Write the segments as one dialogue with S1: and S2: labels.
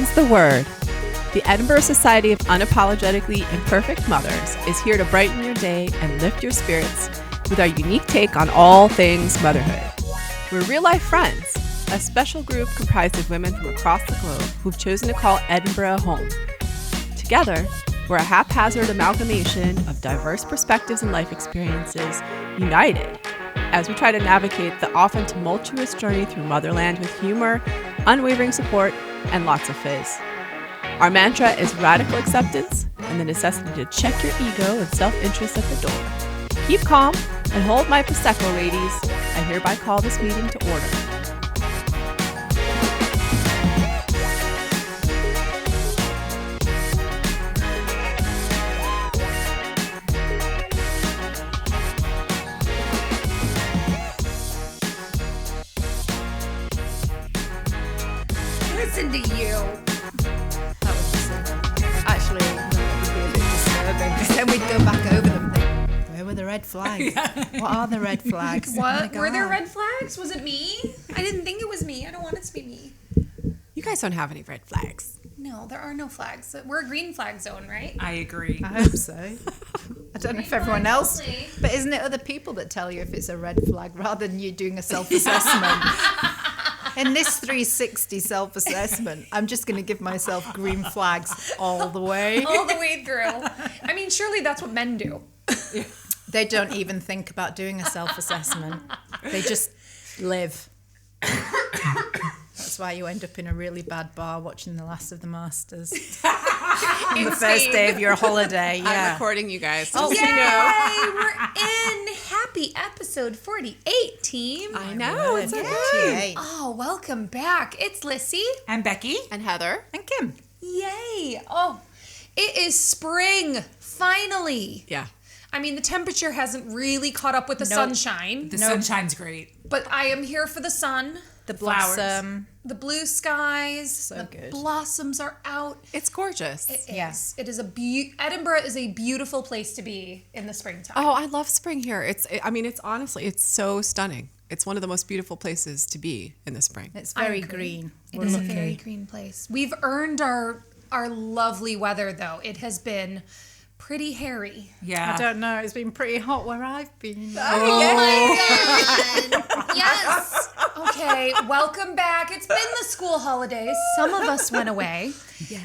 S1: Mum's the word. The Edinburgh Society of Unapologetically Imperfect Mothers is here to brighten your day and lift your spirits with our unique take on all things motherhood. We're real-life friends, a special group comprised of women from across the globe who've chosen to call Edinburgh home. Together, we're a haphazard amalgamation of diverse perspectives and life experiences united as we try to navigate the often tumultuous journey through motherland with humor, unwavering support, and lots of fizz. Our mantra is radical acceptance and the necessity to check your ego and self-interest at the door. Keep calm and hold my Prosecco, ladies. I hereby call this meeting to order.
S2: Listen to you.
S3: That was disturbing. Actually, that would be a bit disturbing because then we'd go back over them and think, where were the red flags? What are the red flags?
S2: What?
S3: Oh
S2: Were there red flags? Was it me? I didn't think it was me. I don't want it to be me.
S1: You guys don't have any red flags.
S2: No, there are no flags. We're a green flag zone, right?
S4: I agree.
S3: I hope so. I don't know if everyone else,
S2: only.
S3: but isn't it other people that tell you if it's a red flag rather than you doing a self-assessment? In this 360 self-assessment, I'm just going to give myself green flags all the way.
S2: All the way through. I mean, surely that's what men do.
S3: They don't even think about doing a self-assessment. They just live. That's why you end up in a really bad bar watching The Last of the Masters. On the first day of your holiday, yeah.
S1: I'm recording you guys.
S2: Oh, yay! We're in. Happy episode 48, team.
S1: I know. It's okay.
S3: 48.
S2: Oh, welcome back. It's Lissy.
S4: And Becky.
S1: And Heather.
S3: And Kim.
S2: Yay. Oh, it is spring. Finally.
S1: Yeah.
S2: I mean, the temperature hasn't really caught up with the sunshine,
S4: The sunshine's great.
S2: but I am here for the sun,
S3: The
S4: Flowers.
S3: blossom.
S2: the blue skies,
S3: So
S2: the
S3: good.
S2: blossoms are out.
S1: It's gorgeous.
S2: It is.
S3: Yes.
S2: It is Edinburgh is a beautiful place to be in the springtime.
S1: Oh, I love spring here. It's honestly, it's so stunning. It's one of the most beautiful places to be in the spring.
S3: It's
S2: I
S3: very
S2: agree.
S3: green.
S2: It
S3: We're
S2: is a
S3: lucky.
S2: very green place. We've earned our lovely weather, though. It has been pretty hairy.
S4: Yeah.
S3: I don't know. It's been pretty hot where I've been.
S2: Oh my God. Yes. Okay, welcome back. It's been the school holidays. Some of us went away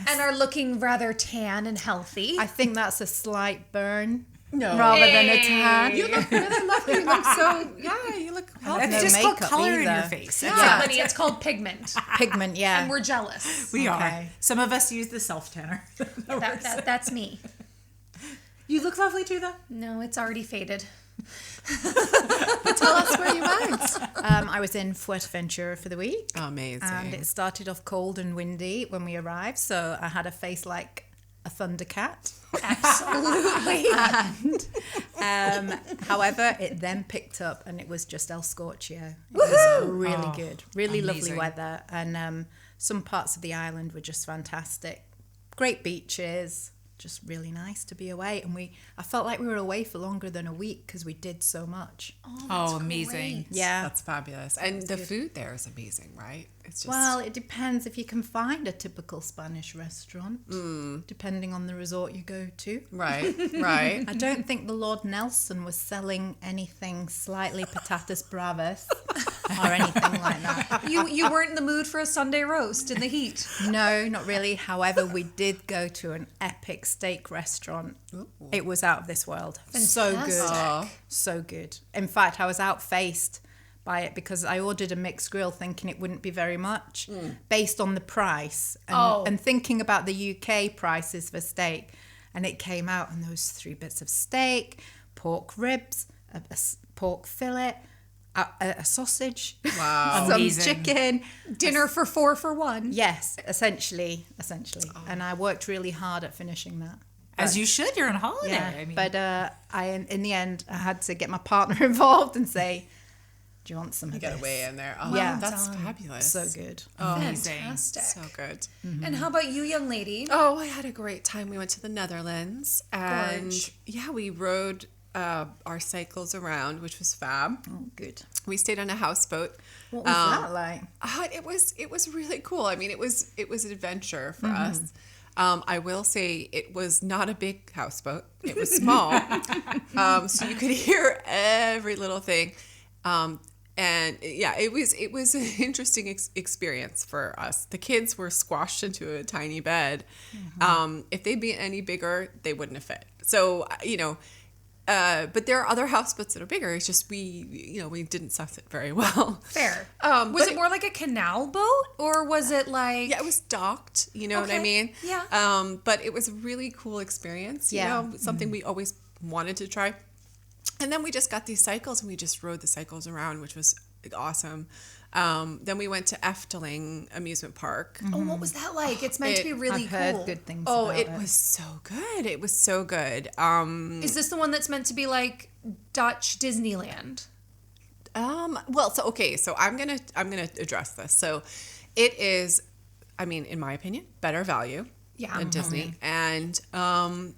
S2: and are looking rather tan and healthy.
S3: I think that's a slight burn
S1: No.
S3: rather than a tan.
S1: You look really lovely. You look so, yeah, you look healthy.
S4: That's
S3: no
S4: just called
S3: makeup
S4: color in your
S3: either.
S4: face.
S2: Yeah,
S3: Yeah.
S2: honey, it's called pigment.
S3: Pigment, yeah.
S2: And we're jealous.
S4: We are.
S3: Okay.
S4: Some of us use the self-tanner.
S2: That's me.
S4: You look lovely too, though.
S2: No, it's already faded.
S1: Tell us where you went.
S3: I was in Fuerteventura for the week.
S1: Amazing.
S3: And it started off cold and windy when we arrived, so I had a face like a thundercat.
S2: Absolutely.
S3: And however, it then picked up and it was just El Scorchio. It was really good, really lovely
S4: amazing.
S3: weather, and some parts of the island were just fantastic. Great beaches, just really nice to be away. And I felt like we were away for longer than a week because we did so much.
S4: Oh, amazing.
S2: great.
S3: Yeah.
S1: That's fabulous. And the food there is amazing, right? It's just
S3: Well, it depends if you can find a typical Spanish restaurant, depending on the resort you go to.
S1: right.
S3: I don't think the Lord Nelson was selling anything slightly patatas bravas or anything like that.
S2: You weren't in the mood for a Sunday roast in the heat.
S3: No, not really. However, we did go to an epic steak restaurant. It was out of this world. So good.
S2: Fantastic.
S3: So good. In fact, I was outfaced by it because I ordered a mixed grill thinking it wouldn't be very much based on the price and thinking about the UK prices for steak. And it came out and there was 3 bits of steak, pork ribs, a pork fillet, a sausage, some
S4: Amazing.
S3: chicken.
S2: Dinner for 4 for 1.
S3: Yes, essentially. And I worked really hard at finishing that.
S4: As you should. You're on holiday.
S3: Yeah,
S4: I mean,
S3: but in the end, I had to get my partner involved and say, do you want some of
S1: You got
S3: this?
S1: to weigh in there. Oh,
S3: Yeah.
S1: that's fabulous.
S3: So good.
S4: amazing.
S2: Fantastic.
S1: So good.
S2: And how about you, young lady?
S1: Oh, I had a great time. We went to the Netherlands and
S2: Gorge.
S1: yeah, we rode our cycles around, which was fab.
S3: Oh, good.
S1: We stayed on a houseboat.
S3: What was that like?
S1: It was really cool. I mean, it was an adventure for us. I will say it was not a big houseboat. It was small, so you could hear every little thing. And yeah, it was an interesting experience for us. The kids were squashed into a tiny bed. If they'd been any bigger, they wouldn't have fit. So but there are other houseboats that are bigger. It's just we didn't suss it very well.
S2: Fair. Was it more like a canal boat, or was it like?
S1: Yeah, it was docked. You know what I mean?
S2: Yeah.
S1: But it was a really cool experience. You know, something we always wanted to try. And then we just got these cycles and we just rode the cycles around, which was awesome. Then we went to Efteling amusement park.
S2: Oh, what was that like? It's meant to be really
S3: I've
S2: cool.
S3: heard good things
S1: Oh,
S3: about
S1: it was so good. It was so good.
S2: Is this the one that's meant to be like Dutch Disneyland?
S1: So I'm gonna address this. So it is, I mean, in my opinion, better value than Disney. And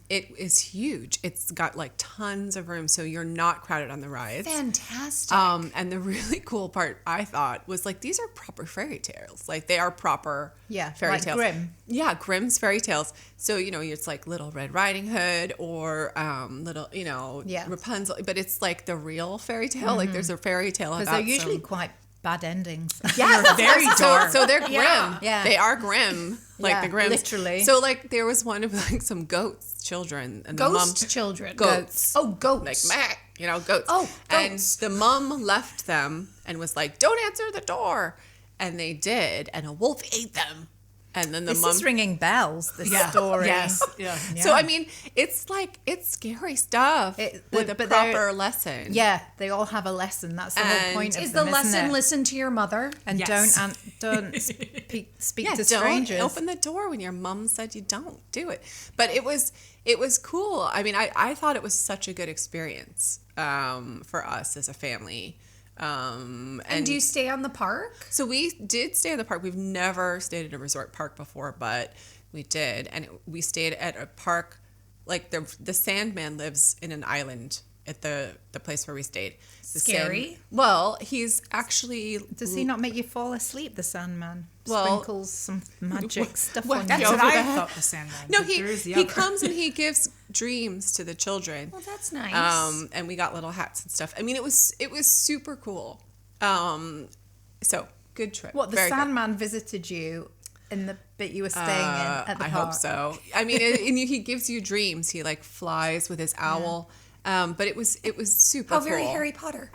S1: it is huge. It's got like tons of room, so you're not crowded on the rides.
S2: Fantastic.
S1: And the really cool part I thought was like these are proper fairy tales. Like they are proper fairy
S3: like
S1: tales.
S3: Grimm.
S1: Yeah, Grimm's fairy tales. So, it's like Little Red Riding Hood or little, Rapunzel, but it's like the real fairy tale. Like there's a fairy tale about
S3: Because they're usually quite bad endings.
S1: Yeah,
S4: very dark.
S1: So they're grim.
S3: Yeah.
S1: They are grim. Like the Grimms.
S3: Literally.
S1: So like there was one of like some children and the mom
S2: children.
S1: goats.
S2: Oh, goats.
S1: Like goats.
S2: Oh,
S1: and
S2: goats.
S1: the mom left them and was like, "Don't answer the door," and they did, and a wolf ate them. And then the
S3: This
S1: mom
S3: is ringing bells, this story.
S4: Yes. Yeah.
S1: So I mean, it's scary stuff with a
S3: but
S1: proper lesson.
S3: Yeah, they all have a lesson. That's the whole point of
S2: Is
S3: them,
S2: the
S3: isn't
S2: lesson
S3: it?
S2: listen to your mother?
S3: And
S4: Yes.
S3: don't speak
S1: Yeah,
S3: to strangers.
S1: don't open the door when your mom said you don't do it. But it was cool. I mean, I thought it was such a good experience for us as a family.
S2: And do you stay on the park?
S1: So we did stay in the park. We've never stayed at a resort park before, but we did, and we stayed at a park. Like the Sandman lives in an island at the place where we stayed.
S2: Scary?
S1: Well, he's actually.
S3: Does he not make you fall asleep, the Sandman?
S1: Well-
S3: Sprinkles some magic stuff on
S4: That's
S3: you.
S4: what
S1: over
S4: I
S1: the
S4: thought the Sandman.
S1: No,
S4: but there is the
S1: he
S4: other.
S1: comes and he gives dreams to the children.
S2: Well, that's nice.
S1: And we got little hats and stuff. I mean, it was super cool. So good trip.
S3: What, the
S1: Very good.
S3: Sandman visited you in the bit you were staying in at the
S1: I
S3: park?
S1: hope so. I mean, and he gives you dreams. He like flies with his owl. But it was super
S2: How
S1: cool.
S2: very Harry Potter.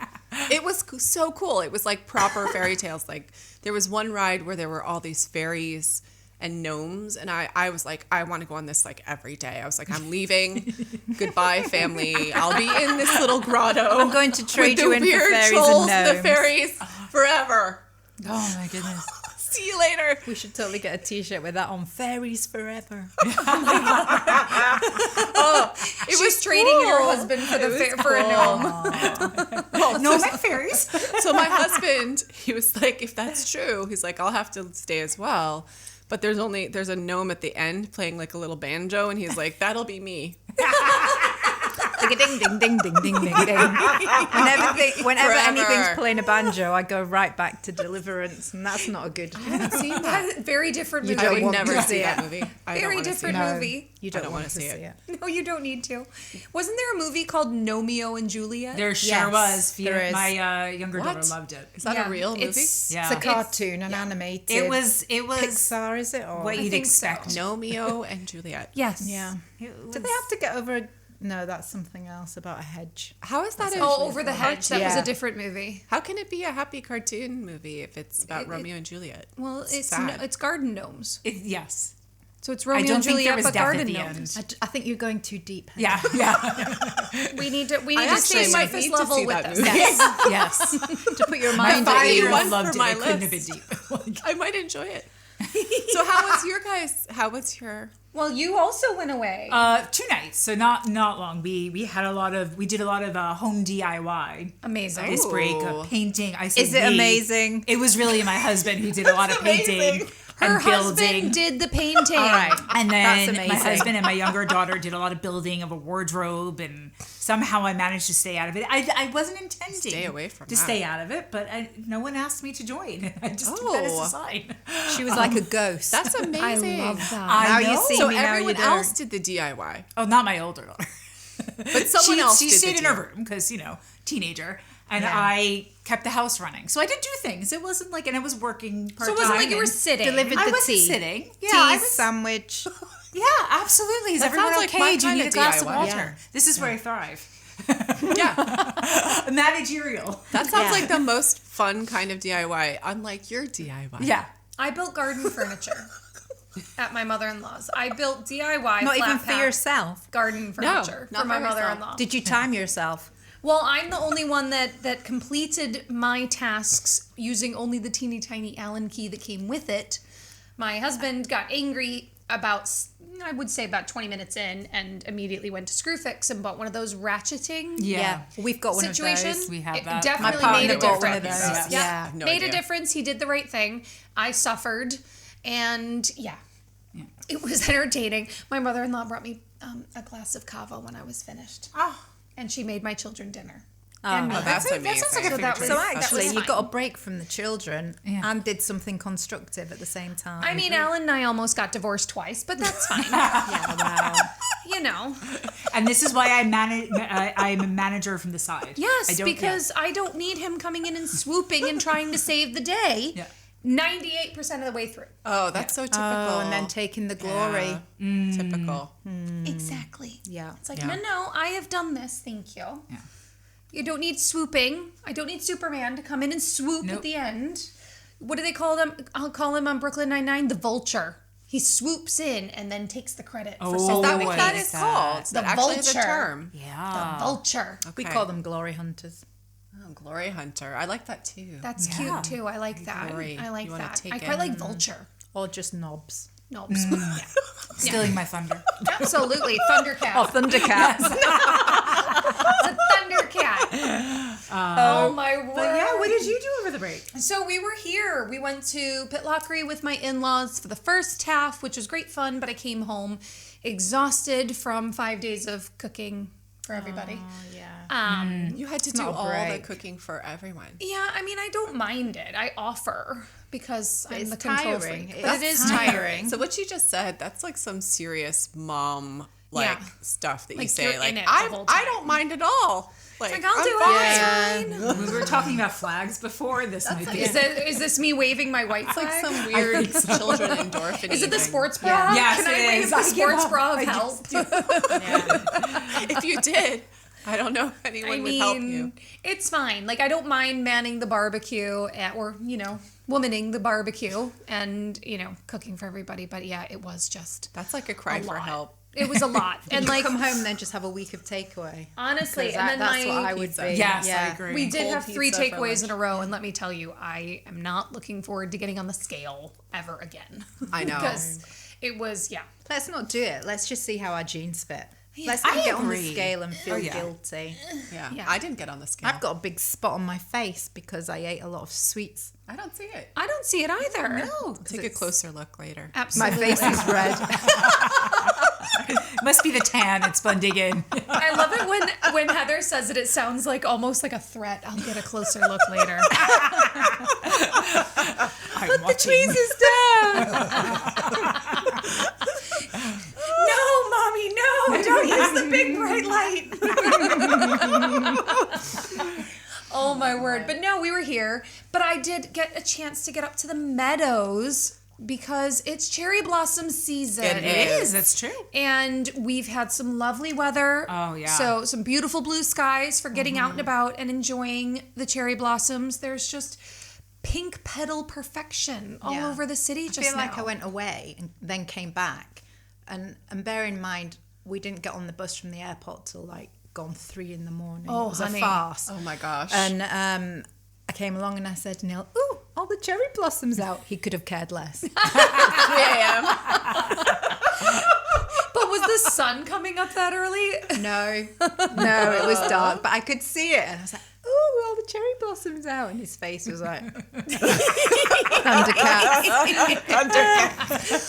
S1: It was so cool. It was like proper fairy tales. Like there was one ride where there were all these fairies and gnomes, and I was like, I want to go on this like every day. I was like, I'm leaving. Goodbye, family. I'll be in this little grotto.
S3: I'm going to trade
S1: with
S3: you
S1: the
S3: in for
S1: weird
S3: fairies
S1: trolls
S3: and
S1: the
S3: gnomes.
S1: fairies forever.
S4: Oh my goodness.
S1: See you later.
S3: We should totally get a t-shirt with that on. Fairies forever.
S1: It
S2: She's trading your husband for for a gnome.
S4: No, my fairies.
S1: So my husband, he was like, if that's true, he's like, I'll have to stay as well. But there's a gnome at the end playing like a little banjo, and he's like, that'll be me.
S3: Like a ding, ding, ding, ding, ding, ding, ding. Whenever
S1: Forever.
S3: anything's playing a banjo, I go right back to Deliverance, and that's not a good.
S2: Very different movie.
S1: I would
S3: want
S1: never
S3: to
S1: see
S3: see
S1: that
S3: it.
S1: movie. I don't
S2: Very
S1: wanna see
S2: different
S1: it.
S2: movie.
S3: You
S1: I
S3: don't
S1: don't
S3: want
S1: wanna
S3: to
S1: see
S3: see
S1: it.
S3: it.
S2: No, you don't need to. Wasn't there a movie called Romeo and Juliet?
S4: There sure
S3: Yes,
S4: was.
S3: there is.
S4: My younger
S1: What?
S4: daughter loved it.
S1: Is that a real movie?
S4: Yeah.
S3: It's a cartoon, an animated.
S4: It was
S3: Pixar, is it? Or
S4: what you'd
S2: think so.
S4: expect.
S1: Romeo and Juliet.
S2: Yes.
S3: Yeah.
S4: It
S3: Did they have to get over a... No, that's something else about a hedge.
S1: How is that?
S2: Oh, Over the Hedge. That was
S3: Yeah.
S2: a different movie.
S1: How can it be a happy cartoon movie if it's about Romeo and Juliet?
S2: Well, it's
S1: sad.
S2: it's garden gnomes.
S4: Yes.
S2: So it's
S4: I
S2: Romeo
S4: don't
S2: and
S4: think there
S2: Juliet,
S4: was
S2: but
S4: death at
S2: garden
S4: the
S2: gnomes.
S4: end.
S3: I think you're going too deep.
S4: Yeah. Yeah.
S2: We need to
S1: I
S2: stay
S1: actually might
S2: surface
S1: need to
S2: level
S1: see
S2: with
S1: that
S2: this.
S1: movie.
S3: Yes. To put your mind
S1: My
S3: at ease.
S1: 5-year-old
S4: loved
S1: for
S4: it.
S1: my
S4: It couldn't have been
S1: list.
S4: deep.
S1: I might enjoy it. So how was your guys? How was your?
S2: Well, you also went away.
S4: 2 nights, so not long. We did a lot of home DIY.
S2: Amazing.
S4: This break,
S1: Ooh.
S4: painting. I said
S3: Is it
S4: we.
S3: amazing?
S4: It was really my husband who did a lot of painting.
S2: Her
S4: and building.
S2: husband did the painting.
S3: All right.
S4: And then
S3: That's
S4: my
S3: amazing.
S4: husband and my younger daughter did a lot of building of a wardrobe, and somehow I managed to stay out of it. I wasn't intending
S1: Stay away from
S4: to
S1: that.
S4: stay out of it, but no one asked me to join. I just took that as a sign.
S3: She was like a ghost.
S1: That's amazing.
S2: I love that.
S3: Now you see
S1: So
S3: me, now you
S1: everyone
S3: don't.
S1: else did the DIY.
S4: Oh, not my older daughter.
S1: But someone else
S4: She
S1: did
S4: stayed
S1: the
S4: in her
S1: DIY.
S4: room because, teenager. And
S3: Yeah.
S4: I kept the house running. So I did do things. It wasn't like, and I was working part-time.
S2: So it wasn't like you were
S4: and
S2: sitting.
S3: Delivered
S4: I
S3: the
S4: wasn't
S3: tea.
S4: sitting. Yeah,
S3: Tea,
S4: I was,
S3: sandwich.
S4: yeah, absolutely. Is
S1: That
S4: everyone
S1: sounds like
S4: okay?
S1: my
S4: Do you
S1: kind
S4: need a
S1: of
S4: glass of
S1: DIY.
S4: water?
S3: Yeah.
S4: This is where I thrive.
S1: Yeah.
S4: Managerial.
S1: That sounds
S3: Yeah.
S1: like the most fun kind of DIY, unlike your DIY.
S4: Yeah.
S2: I built garden furniture at my mother-in-law's. I built DIY
S3: Not even
S2: flat
S3: for
S2: pack
S3: yourself.
S2: garden furniture
S1: not
S2: for my
S1: for herself.
S2: mother-in-law.
S3: Did you time yourself?
S2: Well, I'm the only one that completed my tasks using only the teeny tiny Allen key that came with it. My husband got angry about, I would say about 20 minutes in, and immediately went to Screwfix and bought one of those ratcheting
S4: Yeah.
S3: We've got one
S2: situation.
S3: of those.
S4: We have
S2: It
S4: that.
S2: definitely
S3: My
S2: made a
S3: partner bought one
S2: difference.
S3: of those. Yeah.
S1: No
S2: made a
S1: idea.
S2: difference. He did the right thing. I suffered, and it was entertaining. My mother-in-law brought me a glass of cava when I was finished,
S4: Oh,
S2: and she made my children dinner.
S3: Oh,
S2: and me.
S1: That's amazing.
S4: that sounds like a
S2: So that
S4: favorite
S2: was-
S3: So
S4: treat.
S3: actually,
S2: was
S3: you
S2: fine.
S3: got a break from the children
S4: Yeah.
S3: and did something constructive at the same time.
S2: I mean, Alan and I almost got divorced twice, but that's fine.
S3: yeah, wow.
S2: You know.
S4: And this is why I'm a manager from the side.
S2: Yes, because I don't need him coming in and swooping and trying to save the day.
S4: Yeah.
S2: 98% of the way through.
S1: Oh, that's so typical.
S3: Oh, and then taking the glory.
S1: Yeah. Typical.
S2: Exactly.
S3: Yeah.
S2: It's like,
S1: Yeah.
S2: no, I have done this. Thank you.
S4: Yeah.
S2: You don't need swooping. I don't need Superman to come in and swoop
S4: Nope.
S2: at the end. What do they call them? I'll call him on Brooklyn Nine-Nine the vulture. He swoops in and then takes the credit for
S4: Oh,
S1: Is
S2: saving
S1: that
S2: the
S1: what
S2: day.
S1: that is called?
S2: The
S1: That actually is a
S2: vulture.
S1: term.
S4: Yeah.
S2: The vulture.
S3: We
S1: Okay.
S3: call them glory hunters.
S1: Oh, Glory Hunter. I like that too.
S2: That's
S4: Yeah.
S2: cute too. I like that.
S1: Glory.
S2: I like
S1: You wanna
S2: that.
S1: take
S2: I
S1: it.
S2: quite like vulture.
S3: Or just knobs.
S2: No,
S4: Stealing my thunder.
S2: absolutely. Thundercat.
S3: Oh, Thundercats.
S2: It's a Thundercat. Oh my word.
S4: But yeah, what did you do over the break?
S2: So we were here. We went to Pitlochry with my in-laws for the first half, which was great fun, but I came home exhausted from 5 days of cooking for everybody.
S3: Yeah.
S1: You had to
S3: It's
S1: do
S3: not a
S1: all the
S3: break.
S1: cooking for everyone.
S2: Yeah, I mean, I don't mind it. I offer because I'm
S3: it's
S2: the control
S3: tiring.
S2: freak.
S3: It's
S2: But it is
S3: tiring.
S2: tiring.
S1: So what you just said, that's like some serious mom
S2: Yeah.
S1: stuff that you
S2: Like,
S1: say.
S2: you're
S1: Like
S2: in it the whole
S1: I
S2: time.
S1: don't mind at all. Like,
S2: I'll
S1: I'm
S2: do
S1: fine.
S2: it. It's fine.
S4: We were talking about flags before. This might be.
S2: Is this me waving my white
S1: It's like
S2: flag?
S1: some weird children endorphin.
S2: Is it the sports bra?
S4: Yes,
S2: Can I
S4: it
S2: wave
S4: is.
S2: the
S4: I
S2: sports
S4: give
S2: bra
S4: up.
S2: of
S4: I
S2: health?
S1: If you did, I don't know if anyone would help you.
S2: It's fine. Like, I don't mind manning the barbecue or, womaning the barbecue and, cooking for everybody. But yeah, it was just
S1: That's like a cry for
S2: lot.
S1: help.
S2: It was a lot. And
S3: And
S2: like,
S3: come home and then just have a week of takeaway.
S2: honestly,
S3: 'Cause
S2: and then
S3: that's what I would
S1: Pizza.
S3: be.
S4: Yes,
S3: yeah.
S4: I agree.
S2: we did
S1: Cold
S2: have 3
S1: pizza for
S2: takeaways
S1: lunch.
S2: in a row. And let me tell you, I am not looking forward to getting on the scale ever again.
S1: I know.
S2: Because it was,
S3: Let's not do it. Let's just see how our jeans fit. Let's
S4: I
S3: not get on the
S4: agree.
S3: scale and feel
S4: Oh, yeah.
S3: guilty.
S1: Yeah.
S2: Yeah.
S1: I didn't get on the scale.
S3: I've got a big spot on my face because I ate a lot of sweets.
S1: I don't see it.
S2: I don't see it either.
S1: No. Take a closer look later.
S3: My
S2: Absolutely.
S3: face is red.
S4: Must be the tan. It's blending in.
S2: I love it when Heather says it. It sounds like almost like a threat. I'll get a closer look later.
S4: I'm watching.
S2: No, mommy, no! Don't use the big bright light. Oh my word! But no, we were here. But I did get a chance to get up to the meadows because it's cherry blossom season.
S1: It
S4: It is. That's true.
S2: And we've had some lovely weather.
S4: Oh, yeah.
S2: So some beautiful blue skies for getting out and about and enjoying the cherry blossoms. There's just pink petal perfection all
S3: Yeah.
S2: over the city
S3: I
S2: just
S3: feel like
S2: now.
S3: I went away and then came back. And bear in mind, we didn't get on the bus from the airport till like gone 3 in the morning.
S2: Oh,
S3: it was
S2: honey.
S3: a farce.
S1: Oh my gosh.
S3: And I came along and I said to Neil, "Ooh, all the cherry blossoms out." He could have cared less.
S1: 3 a.m.
S2: But was the sun coming up that early?
S3: No, it was dark, but I could see it, and I was like, "Ooh, all the cherry blossoms out, and his face was like Thundercats.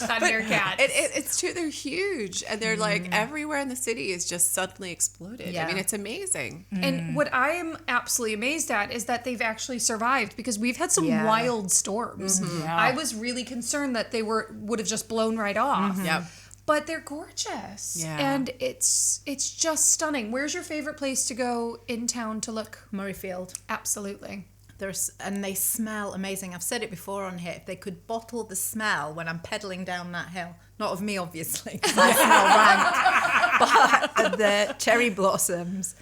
S2: Thundercats.
S1: It's true. They're huge, and they're like everywhere in the city is just suddenly exploded.
S3: Yeah.
S1: I mean, it's amazing.
S2: And what I am absolutely amazed at is that they've actually survived, because we've had some wild storms.
S4: Yeah.
S2: I was really concerned that they would have just blown right off.
S1: Yep.
S2: But they're gorgeous.
S1: Yeah.
S2: And it's just stunning. Where's your favorite place to go in town to look?
S3: Murrayfield.
S2: Absolutely.
S3: And they smell amazing. I've said it before on here. If they could bottle the smell when I'm pedaling down that hill, not of me obviously, 'cause I smell rank, but the cherry blossoms,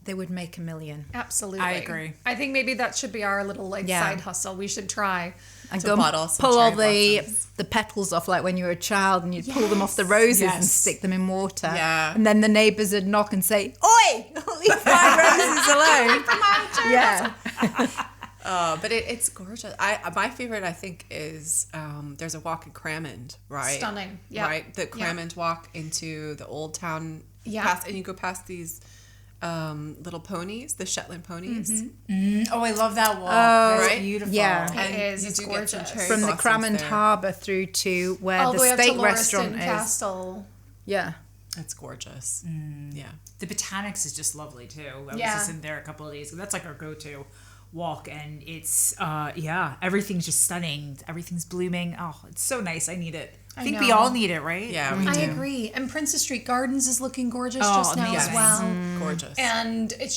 S3: they would make $1 million.
S2: Absolutely.
S4: I agree.
S2: I think maybe that should be our little
S3: Yeah.
S2: side hustle. We should try.
S3: And
S1: To
S3: go
S1: bottle some
S3: pull all
S1: cherry
S3: the petals off, like when you were a child, and you'd pull them off the roses and
S4: Yes.
S3: stick them in water.
S1: Yeah.
S3: And then the neighbours would knock and say, "Oi, leave my roses alone." Yeah.
S1: But it's gorgeous. My favorite, I think, is there's a walk in Cramond, right?
S2: Stunning. Yep.
S1: Right, the Cramond walk into the old town.
S2: Yeah.
S1: And you go past these little ponies, the Shetland ponies.
S4: Oh, I love that walk.
S3: Oh,
S4: That's
S1: right?
S4: beautiful.
S3: Yeah.
S1: And
S2: is.
S1: you
S2: It's
S1: do get some
S2: gorgeous.
S1: cherry
S3: From the
S1: blossoms
S3: Cramond
S1: there.
S3: Harbour through to where
S2: All
S3: the
S2: the way up to
S3: steak
S2: Lauriston
S3: restaurant is.
S2: Castle.
S3: Yeah.
S1: It's gorgeous. Yeah.
S4: The Botanics is just lovely too. I was
S2: Yeah.
S4: just in there a couple of days. That's like our go-to walk, and it's everything's just stunning. Everything's blooming. Oh, it's so nice. I need it. I think we
S2: know.
S4: all need it, right?
S1: Yeah, we
S2: I
S1: do.
S2: agree. And Princess Street Gardens is looking gorgeous
S4: Oh,
S2: just now as
S4: amazing.
S2: well.
S1: Gorgeous.
S2: And it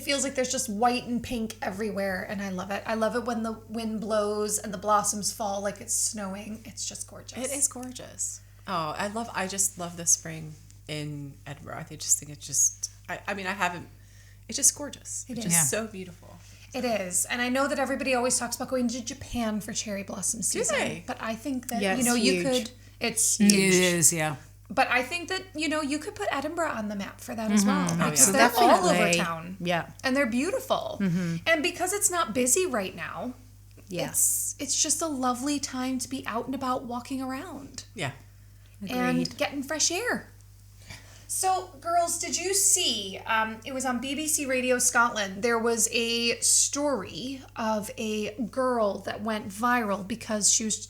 S2: feels like there's just white and pink everywhere, and I love it. I love it when the wind blows and the blossoms fall like it's snowing. It's just gorgeous.
S1: It is gorgeous. Oh, I just love the spring in Edinburgh. I just think it's just, it's just gorgeous. It's
S2: is.
S1: just
S4: Yeah.
S1: so beautiful.
S2: It is. And I know that everybody always talks about going to Japan for cherry blossom season.
S1: they?
S2: But I think that,
S3: Yeah,
S2: you
S3: it's
S2: know, you
S3: huge.
S2: could, it's
S4: It
S2: huge.
S4: is. Yeah.
S2: But I think that, you know, you could put Edinburgh on the map for that as well. Because
S1: yeah.
S2: they're all over town.
S3: Yeah.
S2: And they're beautiful. And because it's not busy right now,
S3: Yeah.
S2: it's just a lovely time to be out and about walking around
S1: Yeah.
S2: and getting fresh air. So, girls, did you see, it was on BBC Radio Scotland, there was a story of a girl that went viral because she was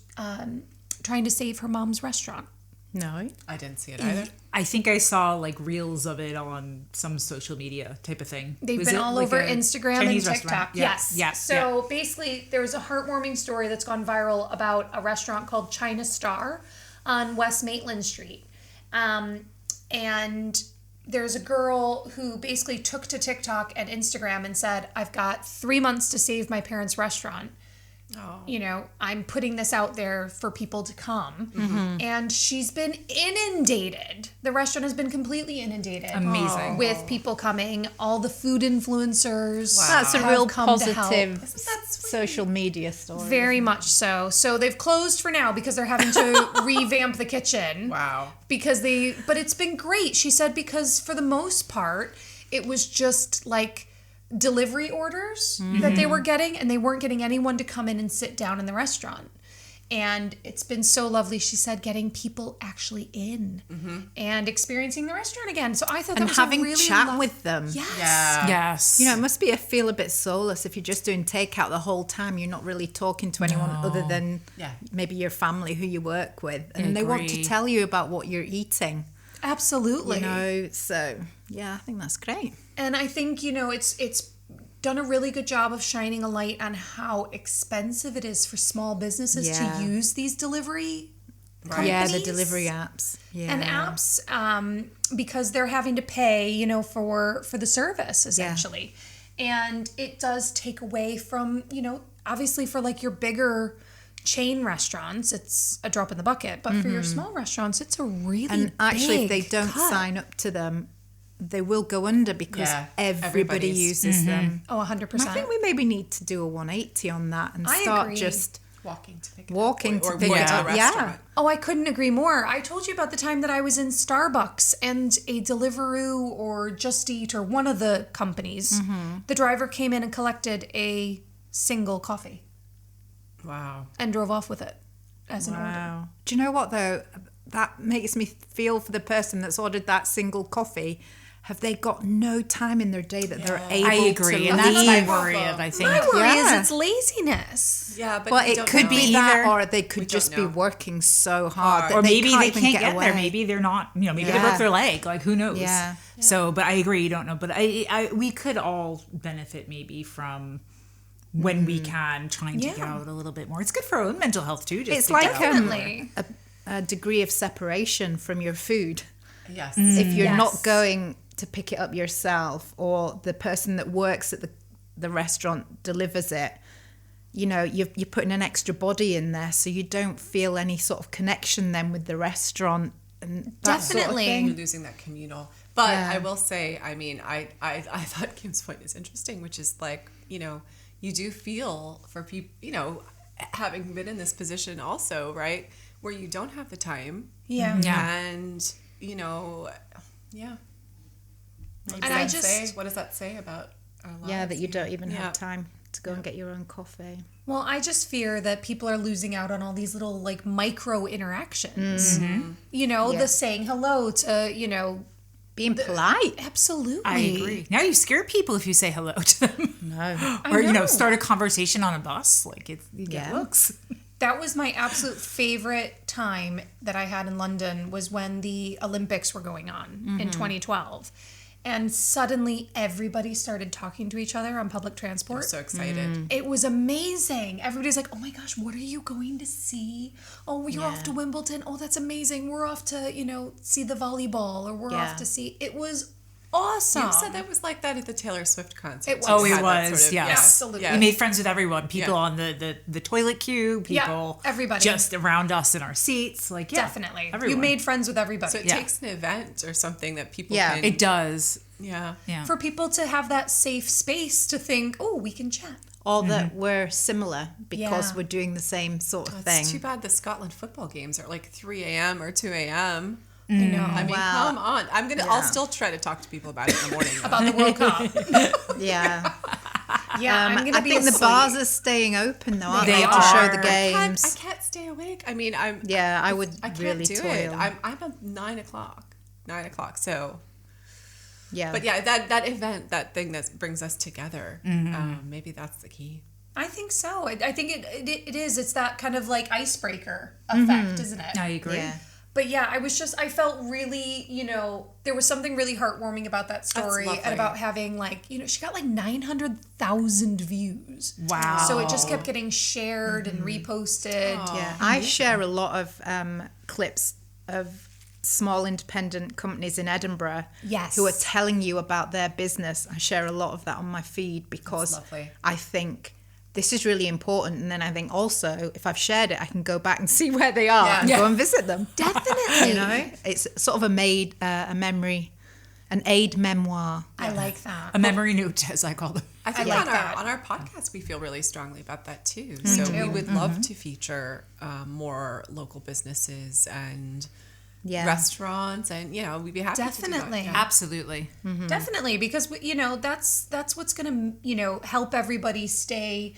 S2: trying to save her mom's restaurant.
S3: No.
S1: I didn't see it either.
S4: I think I saw like reels of it on some social media type of thing.
S2: They've
S4: Was
S2: been
S4: it
S2: all
S4: like
S2: over
S4: a
S2: Instagram
S4: Chinese
S2: and
S4: restaurant?
S2: TikTok.
S4: Yeah.
S2: Yes.
S4: Yeah.
S2: So basically, there was a heartwarming story that's gone viral about a restaurant called China Star on West Maitland Street. And there's a girl who basically took to TikTok and Instagram and said, I've got 3 months to save my parents' restaurant. You know, I'm putting this out there for people to come. And she's been inundated. The restaurant has been completely inundated.
S4: Amazing.
S2: With people coming, all the food influencers.
S3: That's a
S2: have
S3: real
S2: come to help.
S3: positive
S2: Isn't that sweet?
S3: social media story.
S2: Very much so. So they've closed for now because they're having to revamp the kitchen.
S1: Wow.
S2: But it's been great. She said because for the most part, it was just like delivery orders that they were getting, and they weren't getting anyone to come in and sit down in the restaurant. And it's been so lovely, she said, getting people actually in and experiencing the restaurant again. So I thought that
S3: And
S2: was
S3: having
S2: a really
S3: chat with them.
S2: Yes.
S1: Yeah.
S4: Yes.
S3: You know, it must feel a bit soulless if you're just doing takeout the whole time. You're not really talking to anyone other than maybe your family who you work with. And they want to
S4: Agree.
S3: tell you about what you're eating.
S2: Absolutely.
S3: You know, so yeah, I think that's great.
S2: And I think, you know, it's done a really good job of shining a light on how expensive it is for small businesses
S3: Yeah.
S2: to use these delivery
S3: Yeah, the
S2: companies
S3: delivery apps. Yeah.
S2: and apps because they're having to pay, you know, for the service essentially. And it does take away from, you know, obviously for like your bigger chain restaurants, it's a drop in the bucket. But for your small restaurants, it's a really
S3: And actually, if they
S2: big
S3: don't
S2: cut.
S3: sign up to them, they will go under because everybody
S1: everybody's-
S3: uses them.
S2: Oh, 100%.
S3: And I think we maybe need to do a 180 on that and
S2: I
S3: start
S2: agree.
S3: just
S1: Walking to pick it
S3: walking
S1: up.
S3: to
S1: Or
S3: pick
S1: going
S3: it
S1: to the
S3: up.
S1: restaurant.
S3: Yeah.
S2: Oh, I couldn't agree more. I told you about the time that I was in Starbucks and a Deliveroo or Just Eat or one of the companies, the driver came in and collected a single coffee
S1: Wow.
S2: and drove off with it as an order.
S3: Wow. Do you know what though? That makes me feel for the person that's ordered that single coffee have they got no time in their day that they're able
S4: I agree,
S3: to
S4: and that's my
S3: leave?
S4: worry of, I think.
S2: My worry
S3: Yeah.
S2: is it's laziness.
S1: Yeah, but
S3: Well,
S1: we
S3: it
S1: don't
S3: could
S1: know.
S3: be that, or they could
S1: We
S3: just
S1: don't know.
S3: be working so hard that
S4: Or maybe they
S3: even
S4: can't get
S3: away.
S4: there. Maybe they're not, you know, maybe they
S3: Yeah.
S4: broke their leg. Like, who knows?
S3: Yeah.
S4: So, but I agree, you don't know. But we could all benefit maybe from when we can trying to get out a little bit more. It's good for our own mental health too. Just
S3: It's
S4: to
S3: like
S4: get out.
S2: Definitely.
S3: a degree of separation from your food.
S1: Yes.
S3: If you're
S2: Yes.
S3: not going to pick it up yourself, or the person that works at the restaurant delivers it, you know, you're putting an extra body in there, so you don't feel any sort of connection then with the restaurant and that sort of
S2: Definitely.
S3: thing.
S1: You're losing that communal. But
S3: Yeah.
S1: I will say, I mean, I thought Kim's point is interesting, which is like, you know, you do feel for people, you know, having been in this position also, right, where you don't have the time.
S2: Yeah.
S1: And, you know, yeah. What
S2: And
S1: does that say? What does that say about our lives?
S3: Yeah, that you don't even
S1: Yeah.
S3: have time to go and get your own coffee.
S2: Well, I just fear that people are losing out on all these little like micro interactions. You know,
S3: Yeah.
S2: the saying hello to, you know,
S3: Being polite.
S2: absolutely.
S4: I agree. Now you scare people if you say hello to them.
S3: No.
S4: Or, you know,
S2: know.
S4: start a conversation on a bus. Like, you get
S3: Yeah.
S4: looks.
S2: That was my absolute favorite time that I had in London, was when the Olympics were going on in 2012. And suddenly everybody started talking to each other on public transport.
S1: So excited.
S2: It was amazing. Everybody's like, oh my gosh, what are you going to see? Oh, you're off to Wimbledon. Oh, that's amazing. We're off to, you know, see the volleyball, or we're
S3: Yeah.
S2: off to see. It was awesome.
S1: You said that was like that at the Taylor Swift concert.
S2: It was.
S4: Oh,
S1: You
S4: it
S1: had that
S4: was,
S1: sort of-
S4: yes.
S2: Absolutely.
S1: Yeah.
S4: We made friends with everyone. People
S1: Yeah.
S4: on the toilet queue. People.
S2: everybody.
S4: Just around us in our seats. Like, yeah,
S2: Definitely.
S4: everyone.
S2: You made friends with everybody.
S1: So it
S4: Yeah.
S1: takes an event or something that people
S3: Yeah.
S1: can...
S4: It does.
S1: Yeah.
S4: Yeah.
S2: For people to have that safe space to think, oh, we can chat.
S3: All that we're similar because
S2: Yeah.
S3: we're doing the same sort of thing.
S1: It's too bad the Scotland football games are like 3 a.m. or 2 a.m.
S2: I know.
S1: I mean,
S3: Wow.
S1: come on. I'll still try to talk to people about it in the morning.
S2: About the World Cup.
S3: Yeah.
S2: Yeah, I'm going to
S3: I
S2: be
S3: think the
S2: asleep.
S3: bars are staying open though, aren't
S4: They
S3: they, to show the
S4: are.
S3: games?
S1: I can't stay awake. I mean, I
S3: would
S1: can't
S3: really
S1: do
S3: toil.
S1: it. I'm at 9 o'clock. 9 o'clock. So,
S3: Yeah.
S1: but yeah, that event, that thing that brings us together, maybe that's the key.
S2: I think so. I think it is. It's that kind of like icebreaker effect, isn't it?
S4: I agree.
S3: Yeah.
S2: But yeah, I felt really, you know, there was something really heartwarming about that story,
S1: lovely.
S2: and about having like, you know, she got like 900,000 views.
S4: Wow.
S2: So it just kept getting shared and reposted.
S3: Yeah, I share a lot of clips of small independent companies in Edinburgh
S2: Yes.
S3: who are telling you about their business. I share a lot of that on my feed because
S1: lovely.
S3: I think this is really important. And then I think also, if I've shared it, I can go back and see where they are and go and visit them.
S2: Definitely.
S3: You know, it's sort of a memory, an aid memoir.
S2: I like that.
S4: A memory note, as I call them.
S1: I think
S2: like
S1: on
S2: that.
S1: our podcast we feel really strongly about that too. So we would love to feature more local businesses and
S3: Yeah.
S1: restaurants, and you know, we'd be happy
S2: Definitely.
S1: to do that.
S4: Absolutely.
S2: Definitely, because you know that's what's gonna, you know, help everybody stay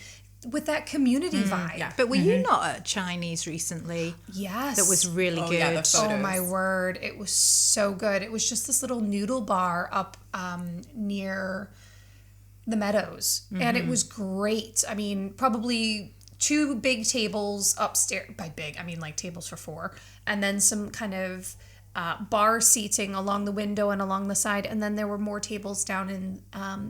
S2: with that community vibe.
S1: Yeah.
S3: But were you not at Chinese recently?
S2: Yes,
S3: That was really
S1: Oh,
S3: good.
S1: yeah, the photos.
S2: Oh my word, it was so good. It was just this little noodle bar up near the Meadows, and it was great. I mean, probably 2 big tables upstairs. By big, I mean like tables for 4, and then some kind of bar seating along the window and along the side, and then there were more tables down in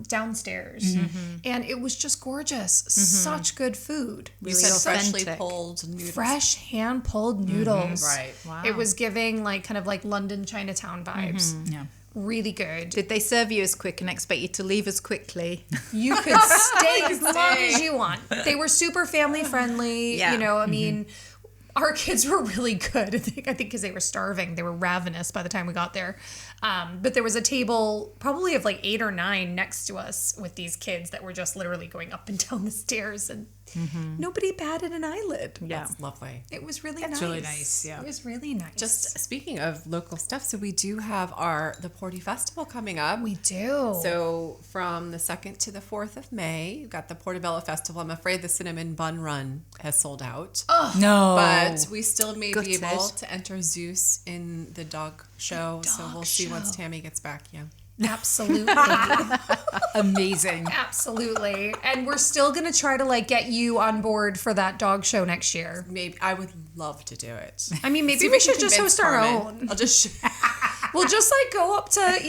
S2: downstairs, and it was just gorgeous. Such good food.
S1: We said freshly
S3: authentic.
S1: pulled noodles.
S2: Fresh hand pulled noodles.
S1: Right.
S3: Wow.
S2: It was giving like kind of like London Chinatown vibes.
S4: Yeah.
S2: Really good.
S3: Did they serve you as quick and expect you to leave as quickly?
S2: You could stay as long as you want. They were super family friendly.
S3: Yeah.
S2: You know, I mean, our kids were really good. I think because they were starving. They were ravenous by the time we got there. But there was a table probably of like 8 or 9 next to us with these kids that were just literally going up and down the stairs, and nobody batted an eyelid.
S3: Yeah.
S1: That's lovely.
S2: It was really
S4: That's
S2: nice.
S4: really nice, yeah.
S2: It was really nice.
S1: Just speaking of local stuff, so we do have the Porty Festival coming up.
S2: we do.
S1: So from the 2nd to the 4th of May, you've got the Portobello Festival. I'm afraid the Cinnamon Bun Run has sold out.
S4: No.
S1: But we still may be
S3: Gutted.
S1: able to enter Zeus in the dog show. So we'll see once Tammy gets back. Yeah.
S2: Absolutely.
S4: Amazing.
S2: Absolutely. And we're still going to try to like get you on board for that dog show next year.
S1: Maybe I would love to do it.
S2: I mean, maybe
S1: See if
S2: we
S1: can
S2: should just
S1: convince
S2: host our
S1: Carmen.
S2: own.
S1: I'll just
S2: We'll just like go up to,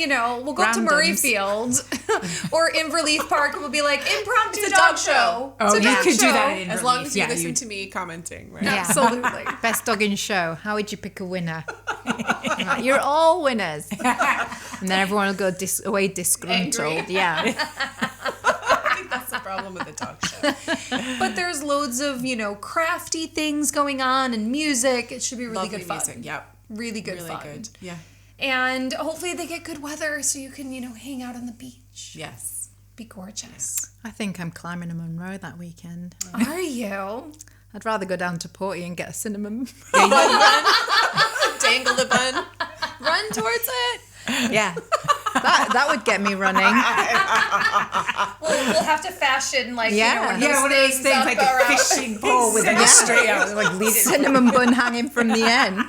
S2: we'll go up to
S3: Randoms.
S2: Murrayfield or Inverleaf Park and we'll be like, impromptu
S1: It's a
S2: dog
S1: dog
S2: show.
S1: show.
S4: Oh,
S2: It's a
S4: you
S2: dog
S4: could do
S2: show.
S4: that in
S1: as long
S4: Relief.
S1: as you
S4: Yeah,
S1: listen
S4: you-
S1: to me commenting, right?
S3: Yeah.
S2: Absolutely.
S3: Best dog in show. How would you pick a winner? Like, you're all winners. And then everyone will go away disgruntled.
S2: Angry.
S3: Yeah.
S1: I think that's the problem with the dog show.
S2: But there's loads of, crafty things going on and music. It should be really
S1: Lovely
S2: good fun.
S1: music. Yep.
S2: Really good
S1: Really
S2: fun.
S1: good. Yeah.
S2: And hopefully they get good weather so you can, hang out on the beach.
S1: Yes.
S2: Be gorgeous.
S3: I think I'm climbing a Munro that weekend.
S2: Are you?
S3: I'd rather go down to Porty and get a cinnamon.
S1: Dangle the bun. Run towards it.
S3: Yeah. That would get me running.
S2: We'll have to fashion one of
S4: one of those things
S2: up
S4: like
S2: around-
S4: a fishing pole with a straight out, like lead it.
S3: Cinnamon bun hanging from the end.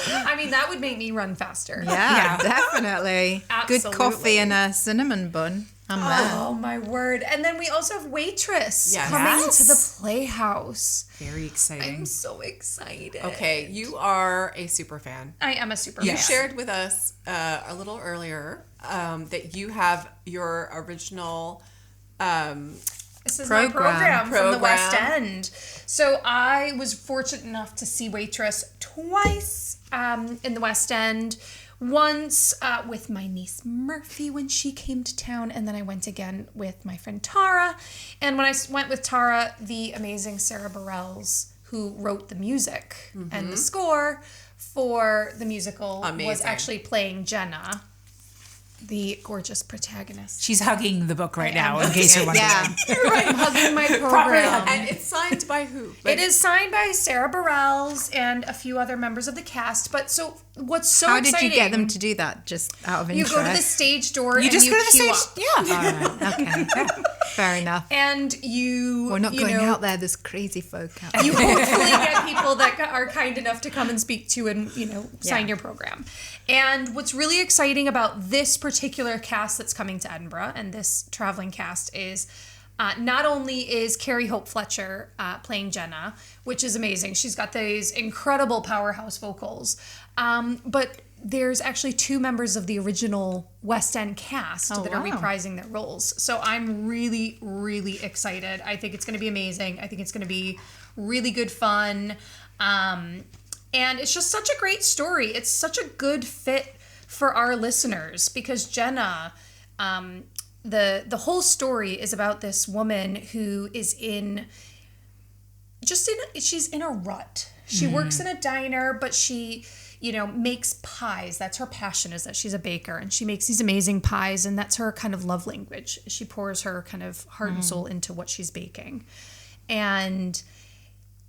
S2: I mean, that would make me run faster.
S3: Yeah, definitely. Good
S2: Absolutely.
S3: coffee and a cinnamon bun. I'm there.
S2: Oh my word. And then we also have Waitress
S1: Yes.
S2: coming
S4: Yes.
S2: to the Playhouse.
S4: Very exciting.
S2: I'm so excited.
S1: Okay, you are a super fan.
S2: I am a super
S1: You
S2: fan.
S1: shared with us a little earlier that you have your original
S2: This is my program from the
S1: Program.
S2: West End. So I was fortunate enough to see Waitress twice in the West End. Once with my niece Murphy when she came to town, and then I went again with my friend Tara. And when I went with Tara, the amazing Sara Bareilles, who wrote the music and the score for the musical, was
S1: Amazing.
S2: actually playing Jenna, the gorgeous protagonist.
S4: She's hugging the book right now, in case you're wondering.
S3: Yeah.
S2: I'm hugging my
S4: Properly
S2: program.
S4: hugging.
S1: and it's signed by who?
S2: It is signed by Sara Bareilles and a few other members of the cast. But so what's so
S3: How
S2: exciting?
S3: did you get them to do that? Just out of
S2: You
S3: interest?
S2: go to the stage door
S4: You
S2: and
S4: just
S2: you
S4: go to the
S2: queue
S4: stage.
S2: up.
S4: Yeah.
S3: All right. Okay. Fair enough.
S2: And you
S3: We're not
S2: you
S3: going
S2: know,
S3: out there. There's crazy folk out there.
S2: You hopefully get people that are kind enough to come and speak to and sign
S3: Yeah.
S2: your program. And what's really exciting about this particular cast that's coming to Edinburgh and this traveling cast is not only is Carrie Hope Fletcher playing Jenna, which is amazing. She's got these incredible powerhouse vocals, but there's actually two members of the original West End cast that are
S3: wow.
S2: reprising their roles. So I'm really, really excited. I think it's going to be amazing. I think it's going to be really good fun. And it's just such a great story. It's such a good fit for our listeners because Jenna, the whole story is about this woman who is she's in a rut. She works in a diner, but she makes pies. That's her passion, is that she's a baker and she makes these amazing pies, and that's her kind of love language. She pours her kind of heart and soul into what she's baking. And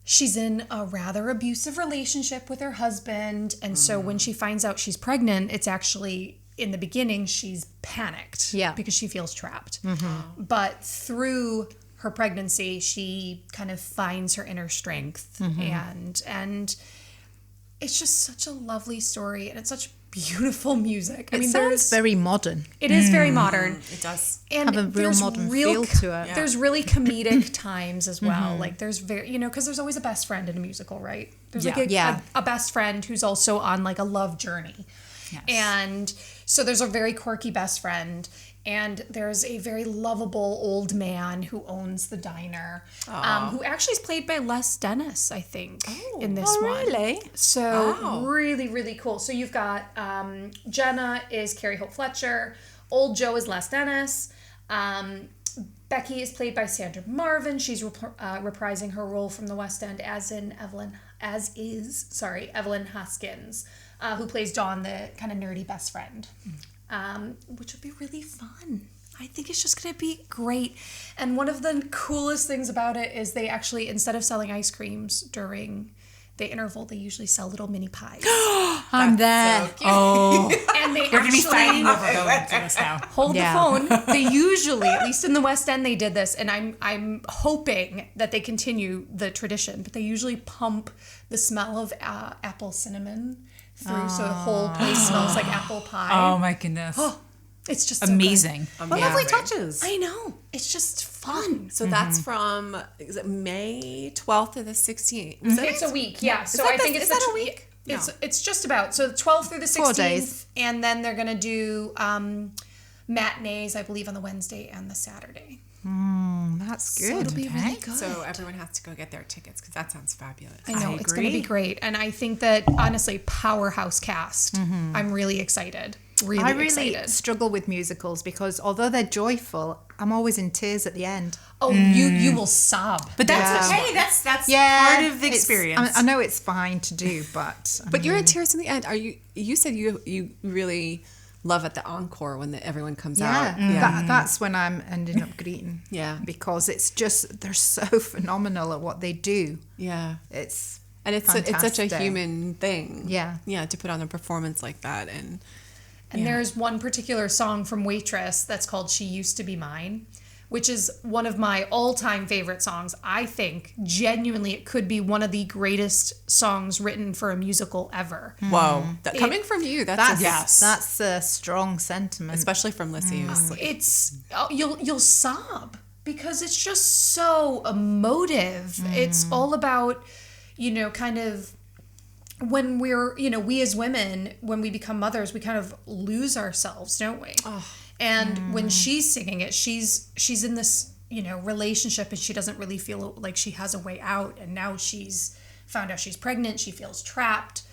S2: she's in a rather abusive relationship with her husband. And so when she finds out she's pregnant, it's actually, in the beginning, she's panicked.
S3: Yeah.
S2: Because she feels trapped. But through her pregnancy, she kind of finds her inner strength. And it's just such a lovely story. And it's such beautiful music.
S3: It sounds very modern.
S2: It is very modern.
S1: It does.
S2: And
S3: Have a real
S2: there's
S3: modern feel to it.
S2: There's really comedic times as well. Like there's because there's always a best friend in a musical, right? There's like a best friend who's also on like a love journey.
S4: Yes.
S2: And so there's a very quirky best friend. And there's a very lovable old man who owns the diner, who actually is played by Les Dennis, I think, in this one.
S3: Really?
S2: So really, really cool. So you've got Jenna is Carrie Hope Fletcher, Old Joe is Les Dennis, Becky is played by Sandra Marvin. She's reprising her role from the West End as Evelyn Hoskins, who plays Dawn, the kind of nerdy best friend. Which would be really fun. I think it's just going to be great. And one of the coolest things about it is they actually, instead of selling ice creams during the interval, they usually sell little mini pies.
S3: I'm there.
S1: So cute.
S4: Oh,
S2: And they
S4: we're gonna be fighting
S2: actually
S4: over those to us now.
S2: hold the phone. They usually, at least in the West End, they did this, and I'm hoping that they continue the tradition. But they usually pump the smell of apple cinnamon through, so the whole place smells like apple pie.
S4: Oh my goodness.
S2: It's just
S4: amazing.
S2: So
S4: What lovely touches.
S2: I know. It's just fun.
S1: So that's from, is it May 12th to the 16th?
S2: It's a week, yeah. So I think it's
S1: a week?
S2: It's just about the 12th through the 16th,
S3: 4 days.
S2: and then they're gonna do matinees, I believe, on the Wednesday and the Saturday.
S3: That's good.
S2: So it'll be really good.
S1: So everyone has to go get their tickets because that sounds fabulous.
S2: I know, it's going to
S4: agree.
S2: be great. And I think that, honestly, powerhouse cast. I'm really excited.
S3: I really
S2: excited.
S3: struggle with musicals because although they're joyful, I'm always in tears at the end.
S2: Oh, you will sob.
S4: But that's okay. That's part of the
S3: it's-
S4: experience.
S3: I know it's fine to do, but
S1: But you're in tears in the end. Are you? You said you really love at the encore when everyone comes out.
S3: that's when I'm ending up greeting.
S1: Yeah.
S3: Because it's just they're so phenomenal at what they do.
S1: Yeah.
S3: It's
S1: And it's such a
S3: fantastic.
S1: human thing.
S3: Yeah.
S1: Yeah, to put on a performance like that. And
S2: There's one particular song from Waitress that's called She Used to Be Mine, which is one of my all-time favorite songs. I think, genuinely, it could be one of the greatest songs written for a musical ever.
S1: whoa. Coming from you,
S3: That's a strong sentiment.
S1: especially from Lissy. Who's like,
S2: It's you'll sob because it's just so emotive. It's all about, kind of when we're, we as women, when we become mothers, we kind of lose ourselves, don't we? And when she's singing it, she's in this, relationship, and she doesn't really feel like she has a way out. And now she's found out she's pregnant. She feels trapped.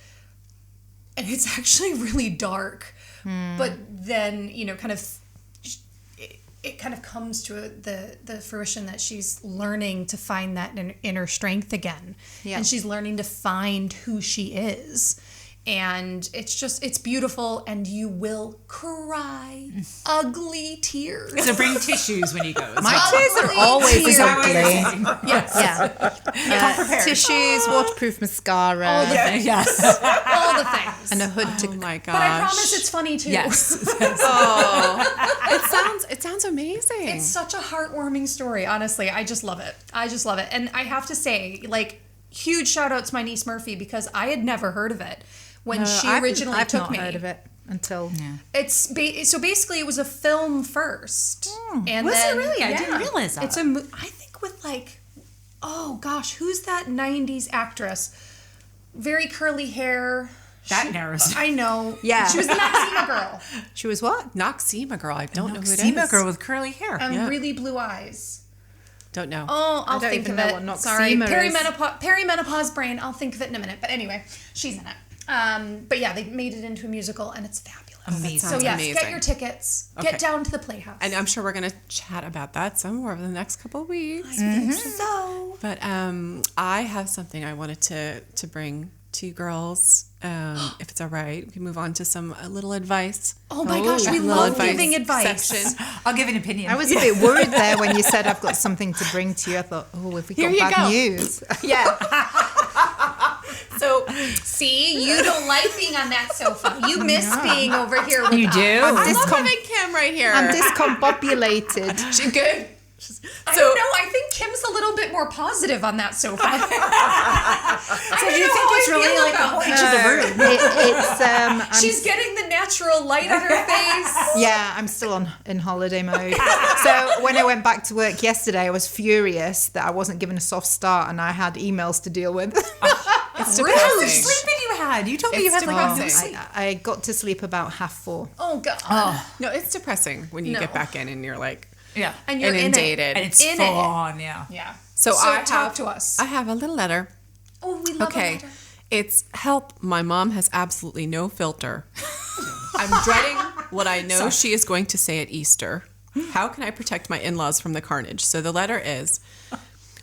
S2: And it's actually really dark. But then, kind of, it kind of comes to the fruition that she's learning to find that inner strength again.
S3: Yeah.
S2: And she's learning to find who she is. And it's beautiful, and you will cry ugly tears.
S4: So bring tissues when you go.
S3: My tears are always ugly.
S2: Yes.
S3: Yeah. Tissues, waterproof mascara,
S2: All the things.
S4: Yes.
S2: All the things.
S3: and a hood to
S1: oh my gosh.
S2: But I promise it's funny too.
S4: Yes.
S1: It sounds amazing.
S2: It's such a heartwarming story, honestly. I just love it. And I have to say, huge shout out to my niece Murphy, because I had never heard of it when she originally
S3: I've
S2: took
S3: not
S2: me.
S3: heard of it until
S2: It's so basically it was a film first. And
S4: Was it
S2: then,
S4: really? I didn't realize that.
S2: It's I think with oh gosh, who's that 90s actress? Very curly hair.
S4: That narrows.
S2: I know.
S3: Yeah.
S2: She was the Noxema girl.
S3: she was what?
S1: Noxema girl. I don't know who it
S4: Noxema
S1: is.
S4: girl with curly hair.
S2: And really blue eyes.
S1: Don't know.
S2: Oh, I'll
S3: don't
S2: think
S3: even
S2: of
S3: know
S2: it.
S3: what
S2: Sorry,
S3: Noxema is.
S2: perimenopause brain. I'll think of it in a minute. But anyway, she's in it. But yeah, they made it into a musical, and it's fabulous.
S4: Amazing.
S2: So yes,
S1: amazing.
S2: get your tickets.
S1: Okay.
S2: Get down to the Playhouse.
S1: And I'm sure we're going to chat about that some more over the next couple of weeks.
S2: I think so.
S1: But I have something I wanted to bring to you girls. If it's all right, we can move on to some little advice.
S2: Oh my gosh, we
S1: little
S2: love giving advice.
S1: section.
S4: I'll give an opinion.
S3: I was a bit worried there when you said I've got something to bring to you. I thought, if we
S1: Here
S3: got
S1: you
S3: bad
S1: go.
S3: news.
S1: Yeah. So
S2: See, you don't like being on that sofa. You miss being over here with
S4: You
S2: us.
S4: do?
S1: I love having Kim right here.
S3: I'm discombobulated.
S1: She good.
S2: I don't know. I think Kim's a little bit more positive on that sofa.
S4: So do you think it's really like a whole inch of the room?
S3: It's
S2: She's getting the natural light on her face.
S3: yeah, I'm still in holiday mode. So when I went back to work yesterday, I was furious that I wasn't given a soft start and I had emails to deal with.
S1: It's
S4: How much
S1: depressing.
S4: sleep did you had? You told me you
S1: It's
S4: had like no
S1: depressing.
S4: sleep.
S3: I got to sleep about 3:30.
S2: Oh God.
S1: No, it's depressing when you
S2: No.
S1: get back in and you're like
S4: Yeah.
S2: And you're
S1: inundated.
S4: And it's
S2: In
S4: full
S2: it.
S4: on, yeah.
S2: Yeah.
S1: So I
S2: talk
S1: have
S2: to us.
S1: I have a little letter.
S2: Oh, we love
S1: Okay.
S2: a letter.
S1: It's help. My mom has absolutely no filter. I'm dreading what I know she is going to say at Easter. How can I protect my in-laws from the carnage? So the letter is,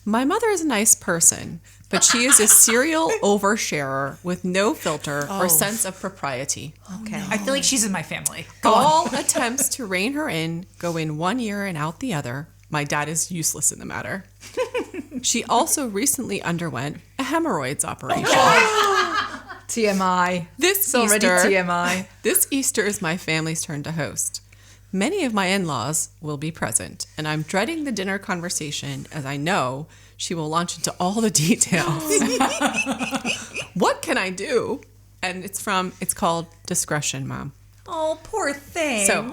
S1: my mother is a nice person, but she is a serial oversharer with no filter or sense of propriety.
S3: Okay.
S4: I feel like she's in my family. Go on.
S1: All attempts to rein her in go in one ear and out the other. My dad is useless in the matter. She also recently underwent a hemorrhoids operation.
S3: TMI.
S1: This
S3: already
S1: Easter,
S3: TMI.
S1: This Easter is my family's turn to host. Many of my in-laws will be present, and I'm dreading the dinner conversation as I know she will launch into all the details. What can I do? And it's called Discretion, Mom.
S2: Oh, poor thing.
S1: So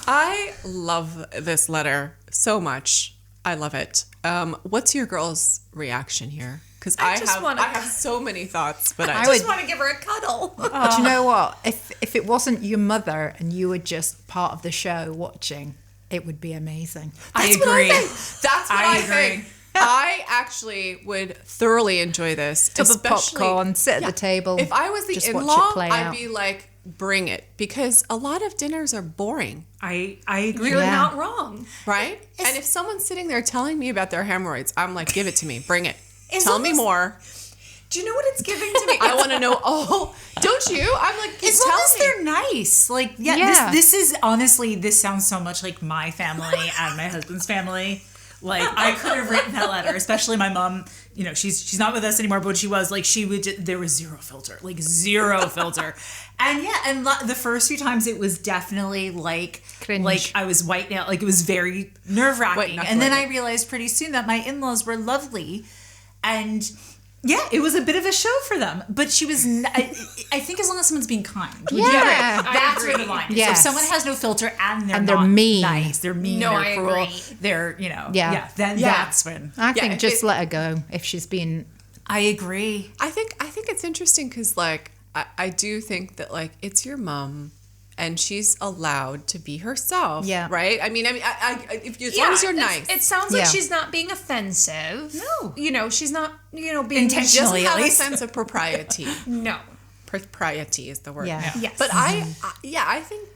S1: I love this letter so much. I love it. What's your girl's reaction here? Because I have so many thoughts, but I
S2: just want to give her a cuddle.
S3: Do you know what? If it wasn't your mother and you were just part of the show watching, it would be amazing.
S1: I agree. That's what I think. I actually would thoroughly enjoy this.
S3: Tub of popcorn, sit at the table.
S1: If I was the
S3: just watch
S1: in-law,
S3: it play
S1: I'd
S3: out.
S1: be like, bring it. Because a lot of dinners are boring,
S4: I agree.
S2: You're
S3: Yeah.
S2: not wrong.
S1: right? And if someone's sitting there telling me about their hemorrhoids, I'm like, give it to me. Bring it.
S2: It's
S1: Tell me
S2: almost-
S1: more.
S2: Do you know what it's giving to me?
S1: I want to know all. Don't you? I'm like,
S4: As
S1: tell
S4: long as
S1: me.
S4: they're nice. Like,
S3: Yeah.
S4: this is honestly, this sounds so much like my family and my husband's family. Like, I could have written that letter, especially my mom. You know, she's not with us anymore, but when she was, like, she would there was zero filter. And yeah, and the first few times it was definitely like,
S3: Cringe.
S4: like I was white now, like it was very nerve-wracking.
S1: White-knuckling
S4: And then
S1: it.
S4: I realized pretty soon that my in-laws were lovely. And yeah, it was a bit of a show for them, but she was. I think as long as someone's being kind,
S3: Yeah.
S4: that's where the line is.
S3: Yes.
S4: So if someone has no filter and they're
S3: they're
S4: not
S3: mean.
S4: nice, they're mean,
S2: No,
S4: they're
S2: I
S4: cruel,
S2: agree.
S4: they're then
S1: Yeah.
S4: that's when
S3: I think
S1: Yeah,
S3: just let her go if she's been.
S4: I agree.
S1: I think it's interesting because like I do think that like it's your mom and she's allowed to be herself.
S3: Yeah.
S1: Right. I mean, as long as you're nice.
S2: It sounds like
S3: Yeah.
S2: she's not being offensive.
S4: No.
S2: You know, she's not, being
S1: just
S4: Intentionally, at
S1: have a
S4: least.
S1: sense of propriety.
S2: No.
S1: Propriety is the word.
S3: Yeah.
S2: Yes.
S1: But I think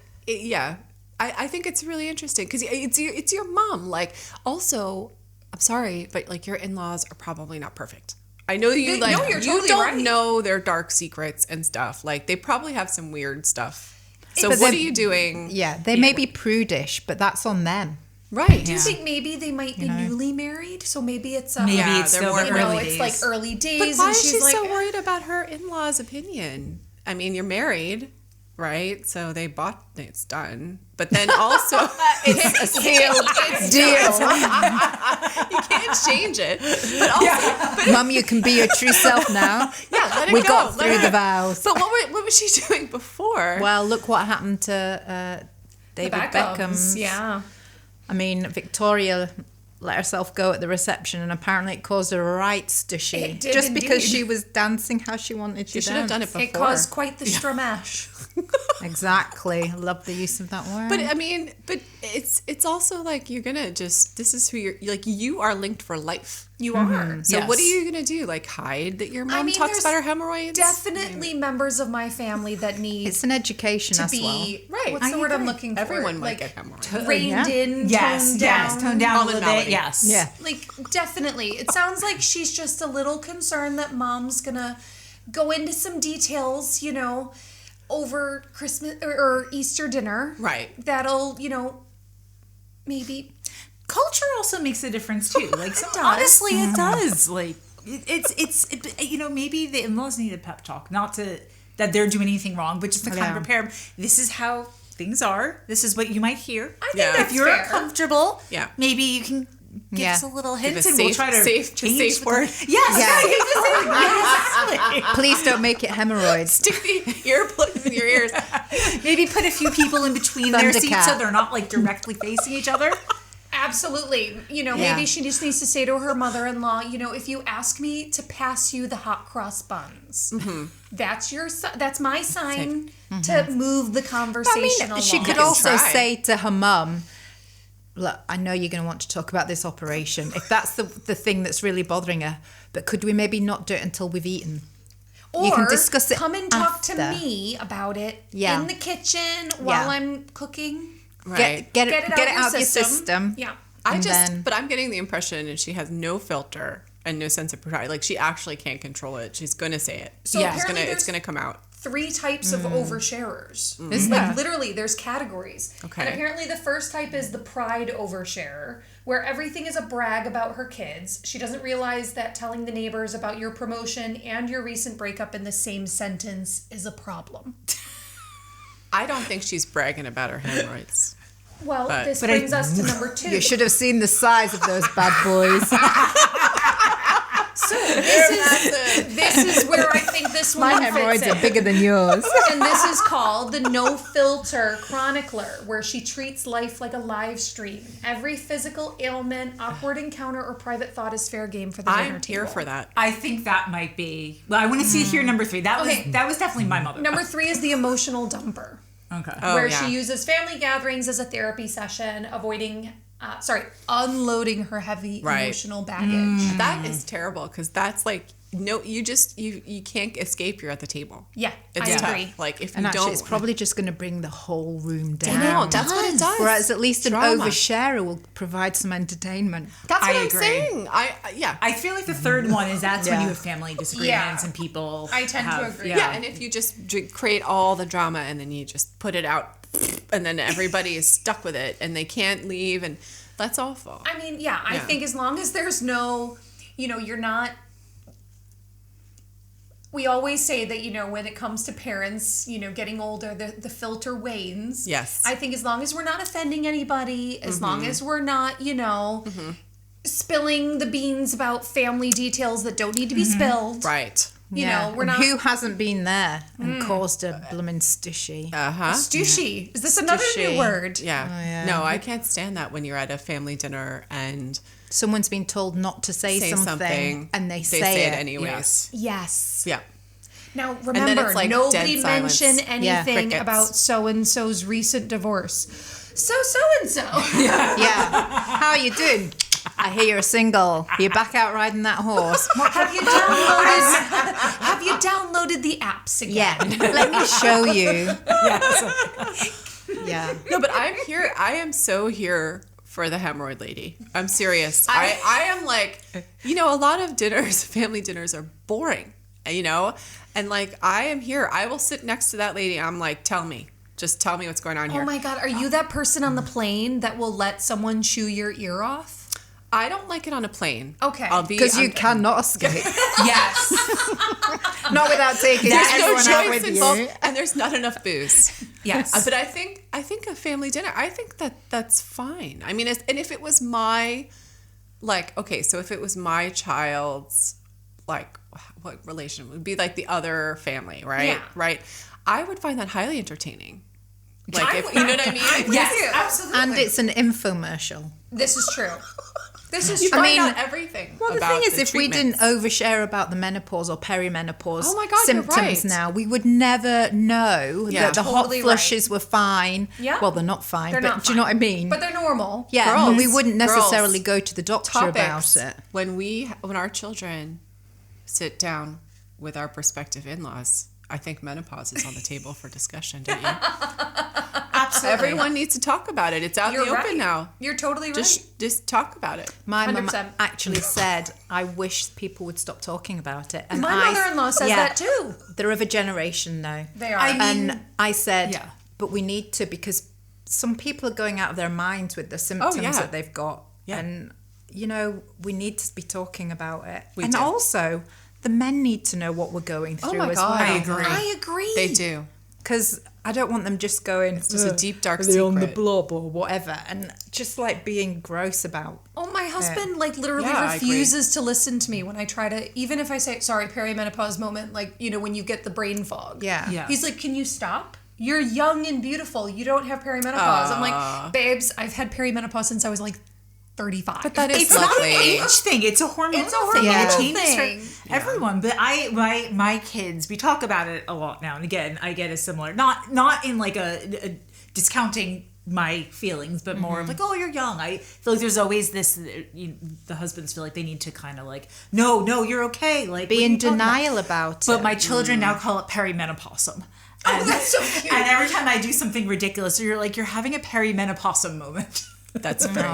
S1: I think it's really interesting because it's your mom. Like, also, I'm sorry, but like your in-laws are probably not perfect. I know you
S2: No,
S1: like
S2: you're
S1: you
S2: totally
S1: don't
S2: right.
S1: know their dark secrets and stuff. Like they probably have some weird stuff. So
S3: But
S1: what are
S3: they-
S1: you doing?
S3: Yeah, they may be prudish, but that's on them.
S1: Right.
S2: Do you think maybe they might be newly married? So maybe it's
S4: Maybe
S1: Yeah,
S4: it's
S1: they're
S4: still
S1: more
S4: the
S2: you know,
S4: early
S2: it's
S4: days.
S2: like early days,
S1: But why
S2: and
S1: is
S2: she's
S1: she
S2: like,
S1: so worried about her in-laws' opinion? I mean, you're married, right? So they bought it's done. But then also it's a sealed
S3: Deal.
S1: you can't change it. But also,
S3: Mum, you can be your true self now.
S1: let it
S3: We
S1: go.
S3: got
S1: Let
S3: through
S1: her-
S3: the vows.
S1: But what was she doing before?
S3: Well, look what happened to David Beckham's.
S2: Yeah.
S3: I mean, Victoria let herself go at the reception, and apparently it caused her right stushy.
S2: It did
S3: just because
S2: indeed.
S3: she was dancing how she wanted to
S1: she should have done it before.
S2: It caused quite the stramash.
S3: Exactly. Love the use of that word.
S1: But I mean, but it's also like you're gonna just this is who you're like you are linked for life.
S2: You are.
S1: So
S4: Yes.
S1: what are you gonna do? Like hide that your mom
S2: mean,
S1: talks
S2: there's
S1: about her hemorrhoids?
S2: Definitely members of my family that need
S3: it's an education
S2: to
S3: as
S2: be
S3: well.
S1: Right.
S2: What's
S1: I
S2: the word I'm
S1: agree.
S2: looking for?
S1: Everyone might
S2: like
S1: get hemorrhoids.
S2: reined
S3: Yeah.
S2: in,
S4: Yes,
S2: toned
S4: yes,
S2: down.
S4: tone down a
S1: Almond
S4: little bit.
S1: melody.
S4: Yes.
S3: Yeah.
S2: Like definitely, it sounds like she's just a little concerned that mom's gonna go into some details, you know, over Christmas or Easter dinner.
S1: Right.
S2: That'll, you know, maybe.
S4: Culture also makes a difference too. Like honestly, it does. Like it's you know, maybe the in-laws need a pep talk, not to that they're doing anything wrong, but just to kind
S3: Yeah.
S4: of prepare them. This is how things are. This is what you might hear.
S2: I think
S1: Yeah.
S2: that's
S4: If you're
S2: fair.
S4: comfortable,
S1: Yeah.
S4: maybe you can give
S3: Yeah.
S4: us a little
S1: Give
S4: hint,
S1: a
S4: and we'll
S1: safe-
S4: try to
S1: safe
S4: change
S1: word.
S4: Yes,
S3: Yeah.
S4: exactly.
S3: Please don't make it hemorrhoids.
S1: Stick the earplugs in your ears.
S4: Maybe put a few people in between their seats
S3: Thundercat.
S4: so they're not like directly facing each other.
S2: Absolutely. You know,
S3: Yeah.
S2: maybe she just needs to say to her mother-in-law, you know, if you ask me to pass you the hot cross buns, that's my sign to move the
S3: I
S2: conversation
S3: mean,
S2: along.
S3: she could
S1: can
S3: also
S1: try.
S3: say to her mum, look, I know you're going to want to talk about this operation, if that's the thing that's really bothering her, but could we maybe not do it until we've eaten?
S2: or
S3: you can discuss it
S2: come and talk to
S3: after.
S2: me about it
S3: Yeah.
S2: in the kitchen while
S3: Yeah.
S2: I'm cooking.
S1: Right.
S3: Get it out of your system.
S2: Yeah.
S3: and then-
S1: But I'm getting the impression that she has no filter and no sense of propriety. Like she actually can't control it. She's gonna say it.
S2: So
S1: It's
S2: apparently
S1: it's
S2: there's-
S1: gonna come out.
S2: 3 types of oversharers.
S3: Isn't
S2: Like
S3: there?
S2: literally there's categories.
S1: Okay.
S2: And apparently the first type is the pride oversharer, where everything is a brag about her kids. She doesn't realize that telling the neighbors about your promotion and your recent breakup in the same sentence is a problem.
S1: I don't think she's bragging about her hemorrhoids.
S2: Well,
S1: But-
S2: this
S4: but I-
S2: brings us to number 2.
S3: You should have seen the size of those bad boys.
S2: This is where I think this one
S3: My
S2: fits
S3: hemorrhoids
S2: in.
S3: are bigger than yours.
S2: And this is called the No Filter Chronicler, where she treats life like a live stream. Every physical ailment, awkward encounter, or private thought is fair game for the dinner
S1: I'm
S2: table.
S1: here for that.
S4: I think that might be. Well, I want to see here number 3. That was definitely my mother.
S2: Number 3 is the emotional dumper,
S4: Okay.
S2: where she uses family gatherings as a therapy session, unloading her heavy emotional baggage.
S1: That is terrible because that's like you can't escape. You're at the table.
S2: Yeah,
S1: It's
S2: I
S1: tough.
S2: agree.
S1: Like if
S3: And
S1: you
S3: actually,
S1: don't,
S3: it's probably just going to bring the whole room down.
S1: I know that's what it does.
S3: Whereas at least an
S1: Drama.
S3: oversharer will provide some entertainment.
S1: That's what
S4: I
S1: I'm
S4: agree.
S1: saying.
S4: I feel like the third one is that's when you have family disagreements and people.
S2: I tend to agree.
S1: Yeah, and if you just create all the drama and then you just put it out, and then everybody is stuck with it and they can't leave, and that's awful.
S2: I mean, I think as long as there's no, you're not. We always say that, when it comes to parents, getting older, the filter wanes.
S1: Yes.
S2: I think as long as we're not offending anybody, as long as we're not, spilling the beans about family details that don't need to be spilled.
S1: Right.
S2: We're
S3: And
S2: not.
S3: Who hasn't been there and caused a blooming stushy?
S2: Stushy. Is this another
S3: Stushy.
S2: new word?
S1: Yeah.
S3: Oh, yeah.
S1: No, I can't stand that when you're at a family dinner and
S3: Someone's been told not to say something, and they say
S1: it
S3: it.
S1: anyways.
S2: Yes.
S1: Yeah.
S2: Now
S1: then
S2: remember,
S1: it's like
S2: nobody
S1: dead silence.
S2: mention anything
S1: Crickets.
S2: about so and so's recent divorce. So and so.
S3: Yeah. How are you doing? I hear you're a single. You're back out riding that horse.
S2: Have you downloaded the apps again?
S3: Yeah. Let me show you. Yeah.
S1: No, but I'm here. I am so here for the hemorrhoid lady. I'm serious. I am like, a lot of dinners, family dinners are boring, and like I am here. I will sit next to that lady. I'm like, just tell me what's going on here.
S2: Oh my God, are you that person on the plane that will let someone chew your ear off?
S1: I don't like it on a plane.
S2: Okay.
S3: Because you cannot escape.
S4: Yes.
S3: Not without taking
S1: There's no
S3: everyone out
S1: choice
S3: with
S1: involved,
S3: you.
S1: and there's not enough booze.
S4: Yes.
S1: But I think a family dinner, I think that's fine. I mean, and if it was my, so if it was my child's, what relation it would be like the other family, right?
S2: Yeah.
S1: Right. I would find that highly entertaining. If you know what I mean?
S4: Yes, absolutely.
S3: And it's an infomercial.
S2: This is true. This is
S1: You
S2: true.
S1: find out everything.
S3: Well, the
S1: about
S3: thing is, if we
S1: treatments.
S3: didn't overshare about the menopause or perimenopause
S1: Oh my God, you're
S3: symptoms
S1: right.
S3: now, we would never know
S1: Yeah.
S3: that the
S2: Totally
S3: hot flushes were fine.
S2: Yeah.
S3: Well, they're not fine,
S2: They're
S3: but
S2: not
S3: do you know what I
S2: fine.
S3: mean?
S2: But they're normal.
S3: Yeah,
S1: Girls,
S3: and we wouldn't necessarily
S1: girls,
S3: go to the doctor
S1: topics
S3: about it.
S1: when our children sit down with our prospective in-laws. I think menopause is on the table for discussion, don't you?
S2: Absolutely.
S1: Everyone needs to talk about it. It's out in the open now.
S2: You're totally right.
S1: Just talk about it.
S3: My mum
S2: 100%.
S3: actually said, I wish people would stop talking about it. And
S2: My mother-in-law says that too.
S3: They're of a generation now.
S2: They are.
S3: And I said,
S4: Yeah.
S3: but we need to, because some people are going out of their minds with the symptoms that they've got.
S1: Yeah.
S3: And, we need to be talking about it.
S1: We
S3: and
S1: do.
S3: also, the men need to know what we're going through
S1: my
S3: as
S1: God.
S3: well.
S2: I agree.
S1: They do.
S3: Because I don't want them just going, it's
S1: just a deep, dark
S3: on the
S1: secret."
S3: blob or whatever. And just being gross about.
S2: Oh, my husband literally
S1: Yeah, I agree.
S2: refuses to listen to me when I try to, even if I say, sorry, perimenopause moment, when you get the brain fog.
S3: Yeah.
S4: Yeah.
S2: He's like, can you stop? You're young and beautiful. You don't have perimenopause. I'm like, babes, I've had perimenopause since I was 35.
S1: But that is
S4: It's not
S1: lovely.
S4: an age thing. It's a hormone
S2: It's a
S4: thing.
S2: hormonal
S4: It changes
S2: thing.
S4: for everyone. But my kids, we talk about it a lot now. And again, I get a similar, not in a discounting my feelings, but more of oh, you're young. I feel like there's always this, the husbands feel like they need to kind of no, you're okay.
S3: Be
S4: what
S3: in
S4: are you talking about?
S3: denial about it.
S4: But my children now call it perimenopausum.
S2: Oh, that's so cute.
S4: And every time I do something ridiculous, you're having a perimenopausum moment.
S1: That's very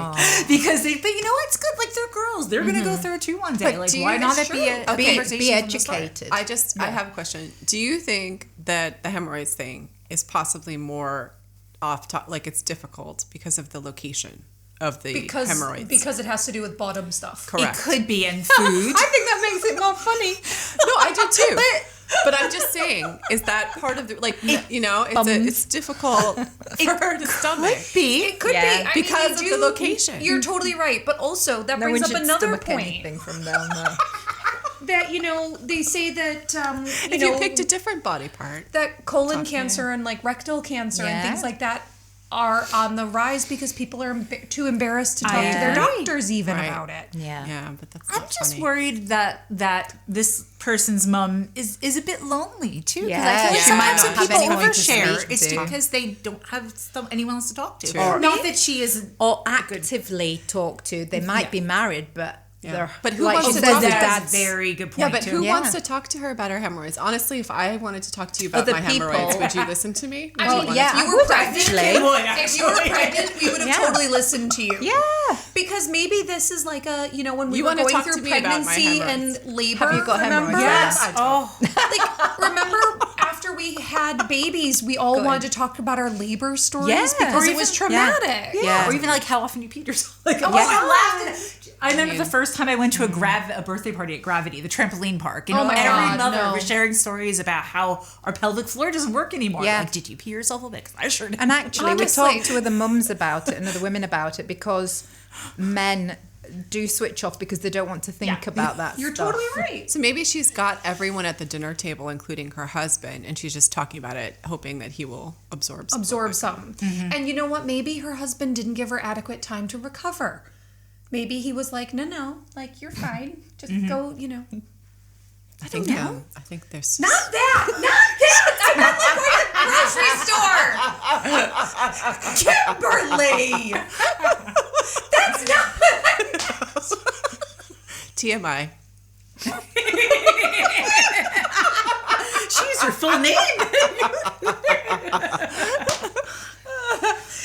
S4: Because but it's good. They're girls. They're gonna go through it too one day.
S1: But do
S4: why
S1: you-
S4: not
S1: it's
S4: it be a
S1: true. Okay.
S4: conversation
S3: be
S4: from the start?
S3: educated.
S1: I have a question. Do you think that the hemorrhoids thing is possibly more off top, it's difficult because of the location of the hemorrhoids?
S2: Because it has to do with bottom stuff.
S1: Correct.
S4: It could be in food.
S3: I think that makes it more funny.
S1: No, I do too. But I'm just saying, is that part of the it's difficult for her to stomach.
S2: It could
S3: Yeah.
S2: be. I
S1: Because
S2: mean,
S1: of the location.
S2: You're totally right. But also, that
S3: No
S2: brings
S3: one
S2: up
S3: should
S2: another
S3: stomach
S2: point.
S3: anything from down there.
S2: that they say that
S1: If you picked a different body part.
S2: that colon cancer and like rectal cancer and things like that are on the rise because people are too embarrassed to talk to their doctors even about it.
S1: Yeah, but that's
S4: I'm
S1: not
S4: just
S1: funny.
S4: worried that this person's mom is a bit lonely too. 'Cause
S3: Yeah,
S4: I feel like
S3: she might
S4: sometimes
S3: not
S4: when
S3: have
S4: people
S3: anyone to
S4: overshare,
S3: speak
S4: it's
S3: to.
S4: because they don't have anyone else to talk to.
S1: True.
S4: Not that she is.
S3: Or actively talk to. They might be married, but they're.
S1: But who
S3: like
S1: wants
S3: she
S1: to
S3: says,
S1: talk
S3: the
S1: to her?
S3: dad's
S4: Very good point.
S1: Yeah, but
S4: too.
S1: who
S3: Yeah.
S1: wants to talk to her about her hemorrhoids? Honestly, if I wanted to talk to you about
S3: Other
S1: my hemorrhoids,
S3: people.
S1: would you listen to me?
S2: I
S1: Would
S2: mean,
S1: you wanna
S3: yeah,
S1: talk-
S2: if you were pregnant,
S3: actually.
S2: if you were pregnant, we would have totally listened to you.
S3: Yeah.
S2: Because maybe this is like a, when we
S1: You
S2: were
S1: wanna
S2: going
S1: talk
S2: through
S1: to me about my
S2: pregnancy
S1: hemorrhoids.
S2: and labor.
S3: Have you got
S2: remember?
S3: hemorrhoids?
S2: Yes.
S4: Oh,
S2: Like, remember after we had babies, we all wanted to talk about our labor stories
S3: Yeah.
S2: because
S3: Or
S2: it was
S3: even-
S2: traumatic.
S3: Yeah.
S4: or even like how often you peed yourself. Like,
S2: Oh,
S4: I
S2: yeah.
S4: laughed. I remember the first time I went to a birthday party at Gravity, the trampoline park.
S2: Oh my
S4: every
S2: God,
S4: mother
S2: no.
S4: was sharing stories about how our pelvic floor doesn't work anymore.
S3: Yeah.
S4: Like, did you pee yourself a bit? 'Cause I sure did.
S3: And actually,
S2: Honestly.
S3: we talked to other mums about it and other women about it because men do switch off because they don't want to think about that
S2: You're
S3: stuff.
S2: totally right.
S1: So maybe she's got everyone at the dinner table, including her husband, and she's just talking about it, hoping that he will absorb some.
S2: And you know what? Maybe her husband didn't give her adequate time to recover. Maybe he was like, no, like, you're fine. Just go,
S1: I think
S2: know.
S1: I think there's
S2: Not that! I meant like going to the grocery store! Kimberly! That's not
S1: TMI.
S4: She's her full name.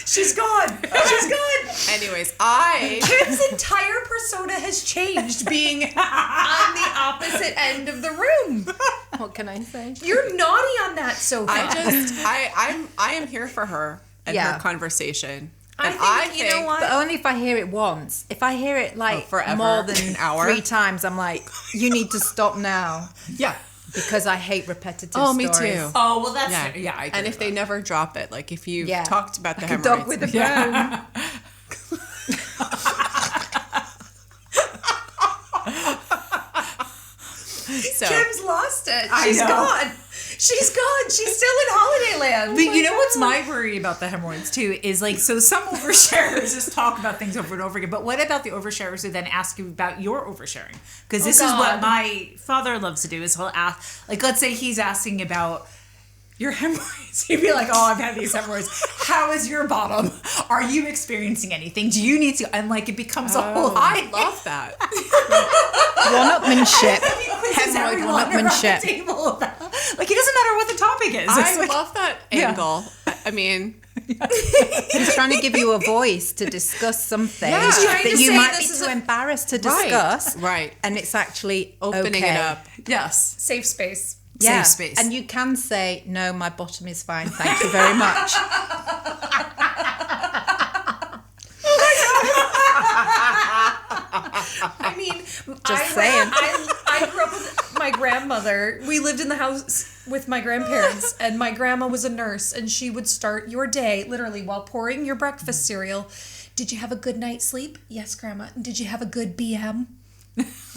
S2: She's gone. She's gone.
S1: Anyways,
S2: Kim's entire persona has changed being on the opposite end of the room.
S3: What can I say?
S2: You're naughty on that sofa.
S1: I am here for her and
S3: Yeah.
S1: her conversation.
S2: I
S1: And
S2: think, you know what?
S3: But only if I hear it once. If I hear it like
S1: forever,
S3: more than
S1: an hour.
S3: 3 times, I'm like, you need to stop now.
S1: Yeah.
S3: Because I hate repetitive
S1: Oh, me
S3: stories.
S1: too.
S4: Oh, well, that's
S1: Yeah,
S4: yeah. I agree
S1: and if
S4: with
S1: they
S4: that.
S1: never drop it, like if you
S3: Yeah.
S1: talked about the
S3: Like a
S1: hemorrhoids,
S3: dog with a bone.
S1: so
S2: Kim's lost it.
S4: I
S2: She's
S4: know.
S2: gone. She's gone. She's still in Holidayland.
S4: But you know what's my worry about the hemorrhoids too is like, so some oversharers just talk about things over and over again, but what about the oversharers who then ask you about your oversharing? Because this is what
S2: God.
S4: my father loves to do is he'll ask, like, let's say he's asking about your hemorrhoids. He'd be like, oh, I've had these hemorrhoids. How is your bottom? Are you experiencing anything? Do you need to? And like, it becomes a whole
S1: I love that.
S3: One-upmanship.
S4: quizzes
S3: Hemorrhoid
S4: everyone around the
S3: one-upmanship.
S4: table about- like, it doesn't matter what the topic is. It's
S1: I
S4: like-
S1: love that angle. I mean,
S3: He's trying to give you a voice to discuss something
S1: Yeah. He's
S2: trying
S3: that
S2: to
S3: you
S2: say
S3: might
S2: this
S3: be
S2: is
S3: too
S2: a-
S3: embarrassed to discuss.
S1: Right.
S3: And it's actually
S1: Opening
S3: okay.
S1: it up. Yes.
S2: Safe space.
S3: Yeah.
S4: Safe space.
S3: And you can say, no, my bottom is fine. Thank you very much.
S2: I mean,
S3: saying.
S2: I grew up with my grandmother. We lived in the house with my grandparents, and my grandma was a nurse, and she would start your day literally while pouring your breakfast cereal. Did you have a good night's sleep? Yes, Grandma. Did you have a good BM?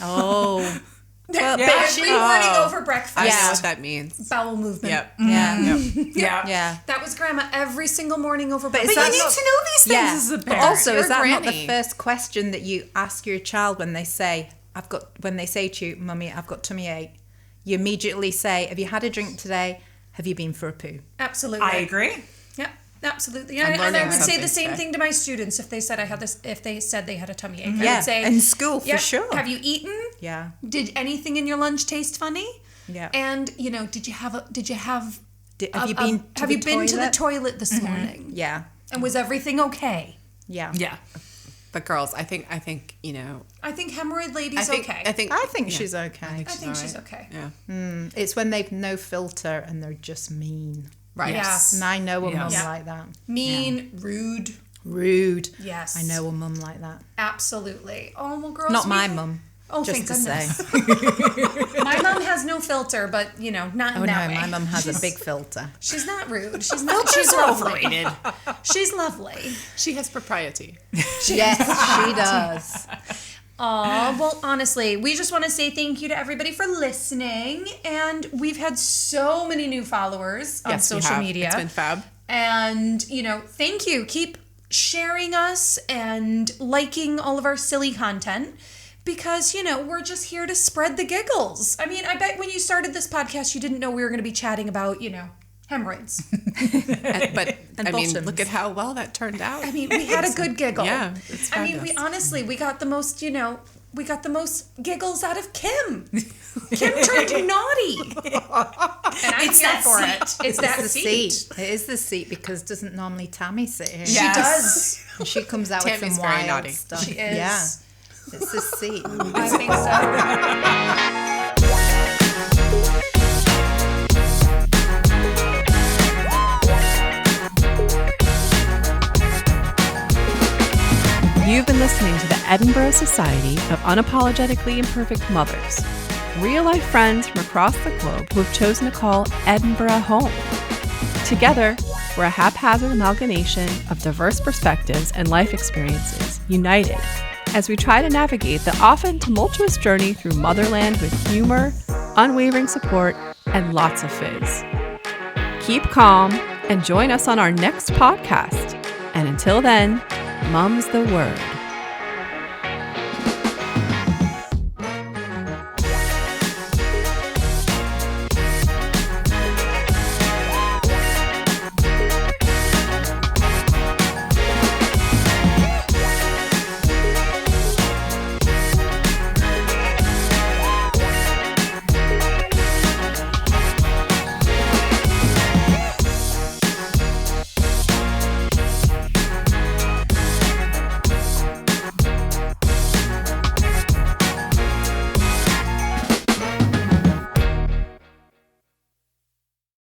S3: Oh. Well, but
S2: Every morning over breakfast.
S1: I know
S3: Yeah.
S1: what that means.
S2: Bowel movement.
S1: Yep.
S3: Yeah.
S4: yeah.
S3: Yeah.
S2: That was Grandma every single morning over
S3: But
S2: breakfast.
S3: is
S4: You
S3: that
S4: need
S3: not-
S4: to know these things
S3: Yeah.
S4: as a
S3: But
S4: parent.
S3: also,
S1: You're
S3: is that not the
S1: granny.
S3: first question that you ask your child when they say, when they say to you, Mummy, I've got tummy ache? You immediately say, have you had a drink today? Have you been for a poo?
S2: Absolutely.
S4: I agree.
S2: Yeah, absolutely.
S1: I'm
S2: And I
S1: learning
S2: would say
S1: something
S2: the same
S1: today.
S2: thing to my students if they said I had this. If they said they had a tummy ache, I
S3: Yeah,
S2: would say
S3: in school, for
S2: "Yeah,
S3: sure."
S2: Have you eaten?
S3: Yeah.
S2: Did anything in your lunch taste funny?
S3: Yeah.
S2: And did you have
S3: Have you
S2: a-
S3: been to
S2: have
S3: the
S2: you been to the
S3: toilet?
S2: toilet this morning?
S3: Yeah.
S2: And was everything okay?
S3: Yeah.
S4: Yeah.
S1: But girls, I think you know.
S2: I think hemorrhoid lady's okay.
S1: I think
S3: Yeah. she's okay.
S2: I think she's okay.
S1: Yeah.
S3: It's when they've no filter and they're just mean.
S1: Right.
S2: Yes.
S3: And I know a mum
S4: Yes.
S3: like that.
S2: Mean, rude.
S3: Rude.
S2: Yes.
S3: I know a mum like that.
S2: Absolutely. Oh well, girls.
S3: Not
S2: we-
S3: my mum.
S2: Oh,
S3: Just
S2: thank
S3: to say.
S2: goodness. My mom has no filter, but not in
S3: Oh
S2: that
S3: no,
S2: way.
S3: my mum has a big filter.
S2: She's not rude. She's not. She's lovely.
S4: Overrated.
S2: She's lovely.
S1: She has propriety.
S3: Yes, she does.
S2: Aw, well, honestly, we just want to say thank you to everybody for listening. And we've had so many new followers on social media.
S1: It's been fab.
S2: And, thank you. Keep sharing us and liking all of our silly content because, we're just here to spread the giggles. I mean, I bet when you started this podcast, you didn't know we were going to be chatting about, hemorrhoids.
S1: I mean, look at how well that turned out.
S2: I mean, we had a good giggle.
S1: Yeah, it's fabulous.
S2: I mean, we got the most, we got the most giggles out of Kim. Kim turned naughty. And I'm here for it. It's that seat.
S3: It is the seat because doesn't normally Tammy sit here?
S2: She does.
S3: And she comes out with some
S1: very
S3: wild
S1: naughty.
S3: stuff.
S2: She is.
S3: Yeah. It's the seat.
S2: I think so.
S1: You've been listening to the Edinburgh Society of Unapologetically Imperfect Mothers, real-life friends from across the globe who have chosen to call Edinburgh home. Together, we're a haphazard amalgamation of diverse perspectives and life experiences, united as we try to navigate the often tumultuous journey through motherland with humor, unwavering support, and lots of fizz. Keep calm and join us on our next podcast. And until then, Mum's the word.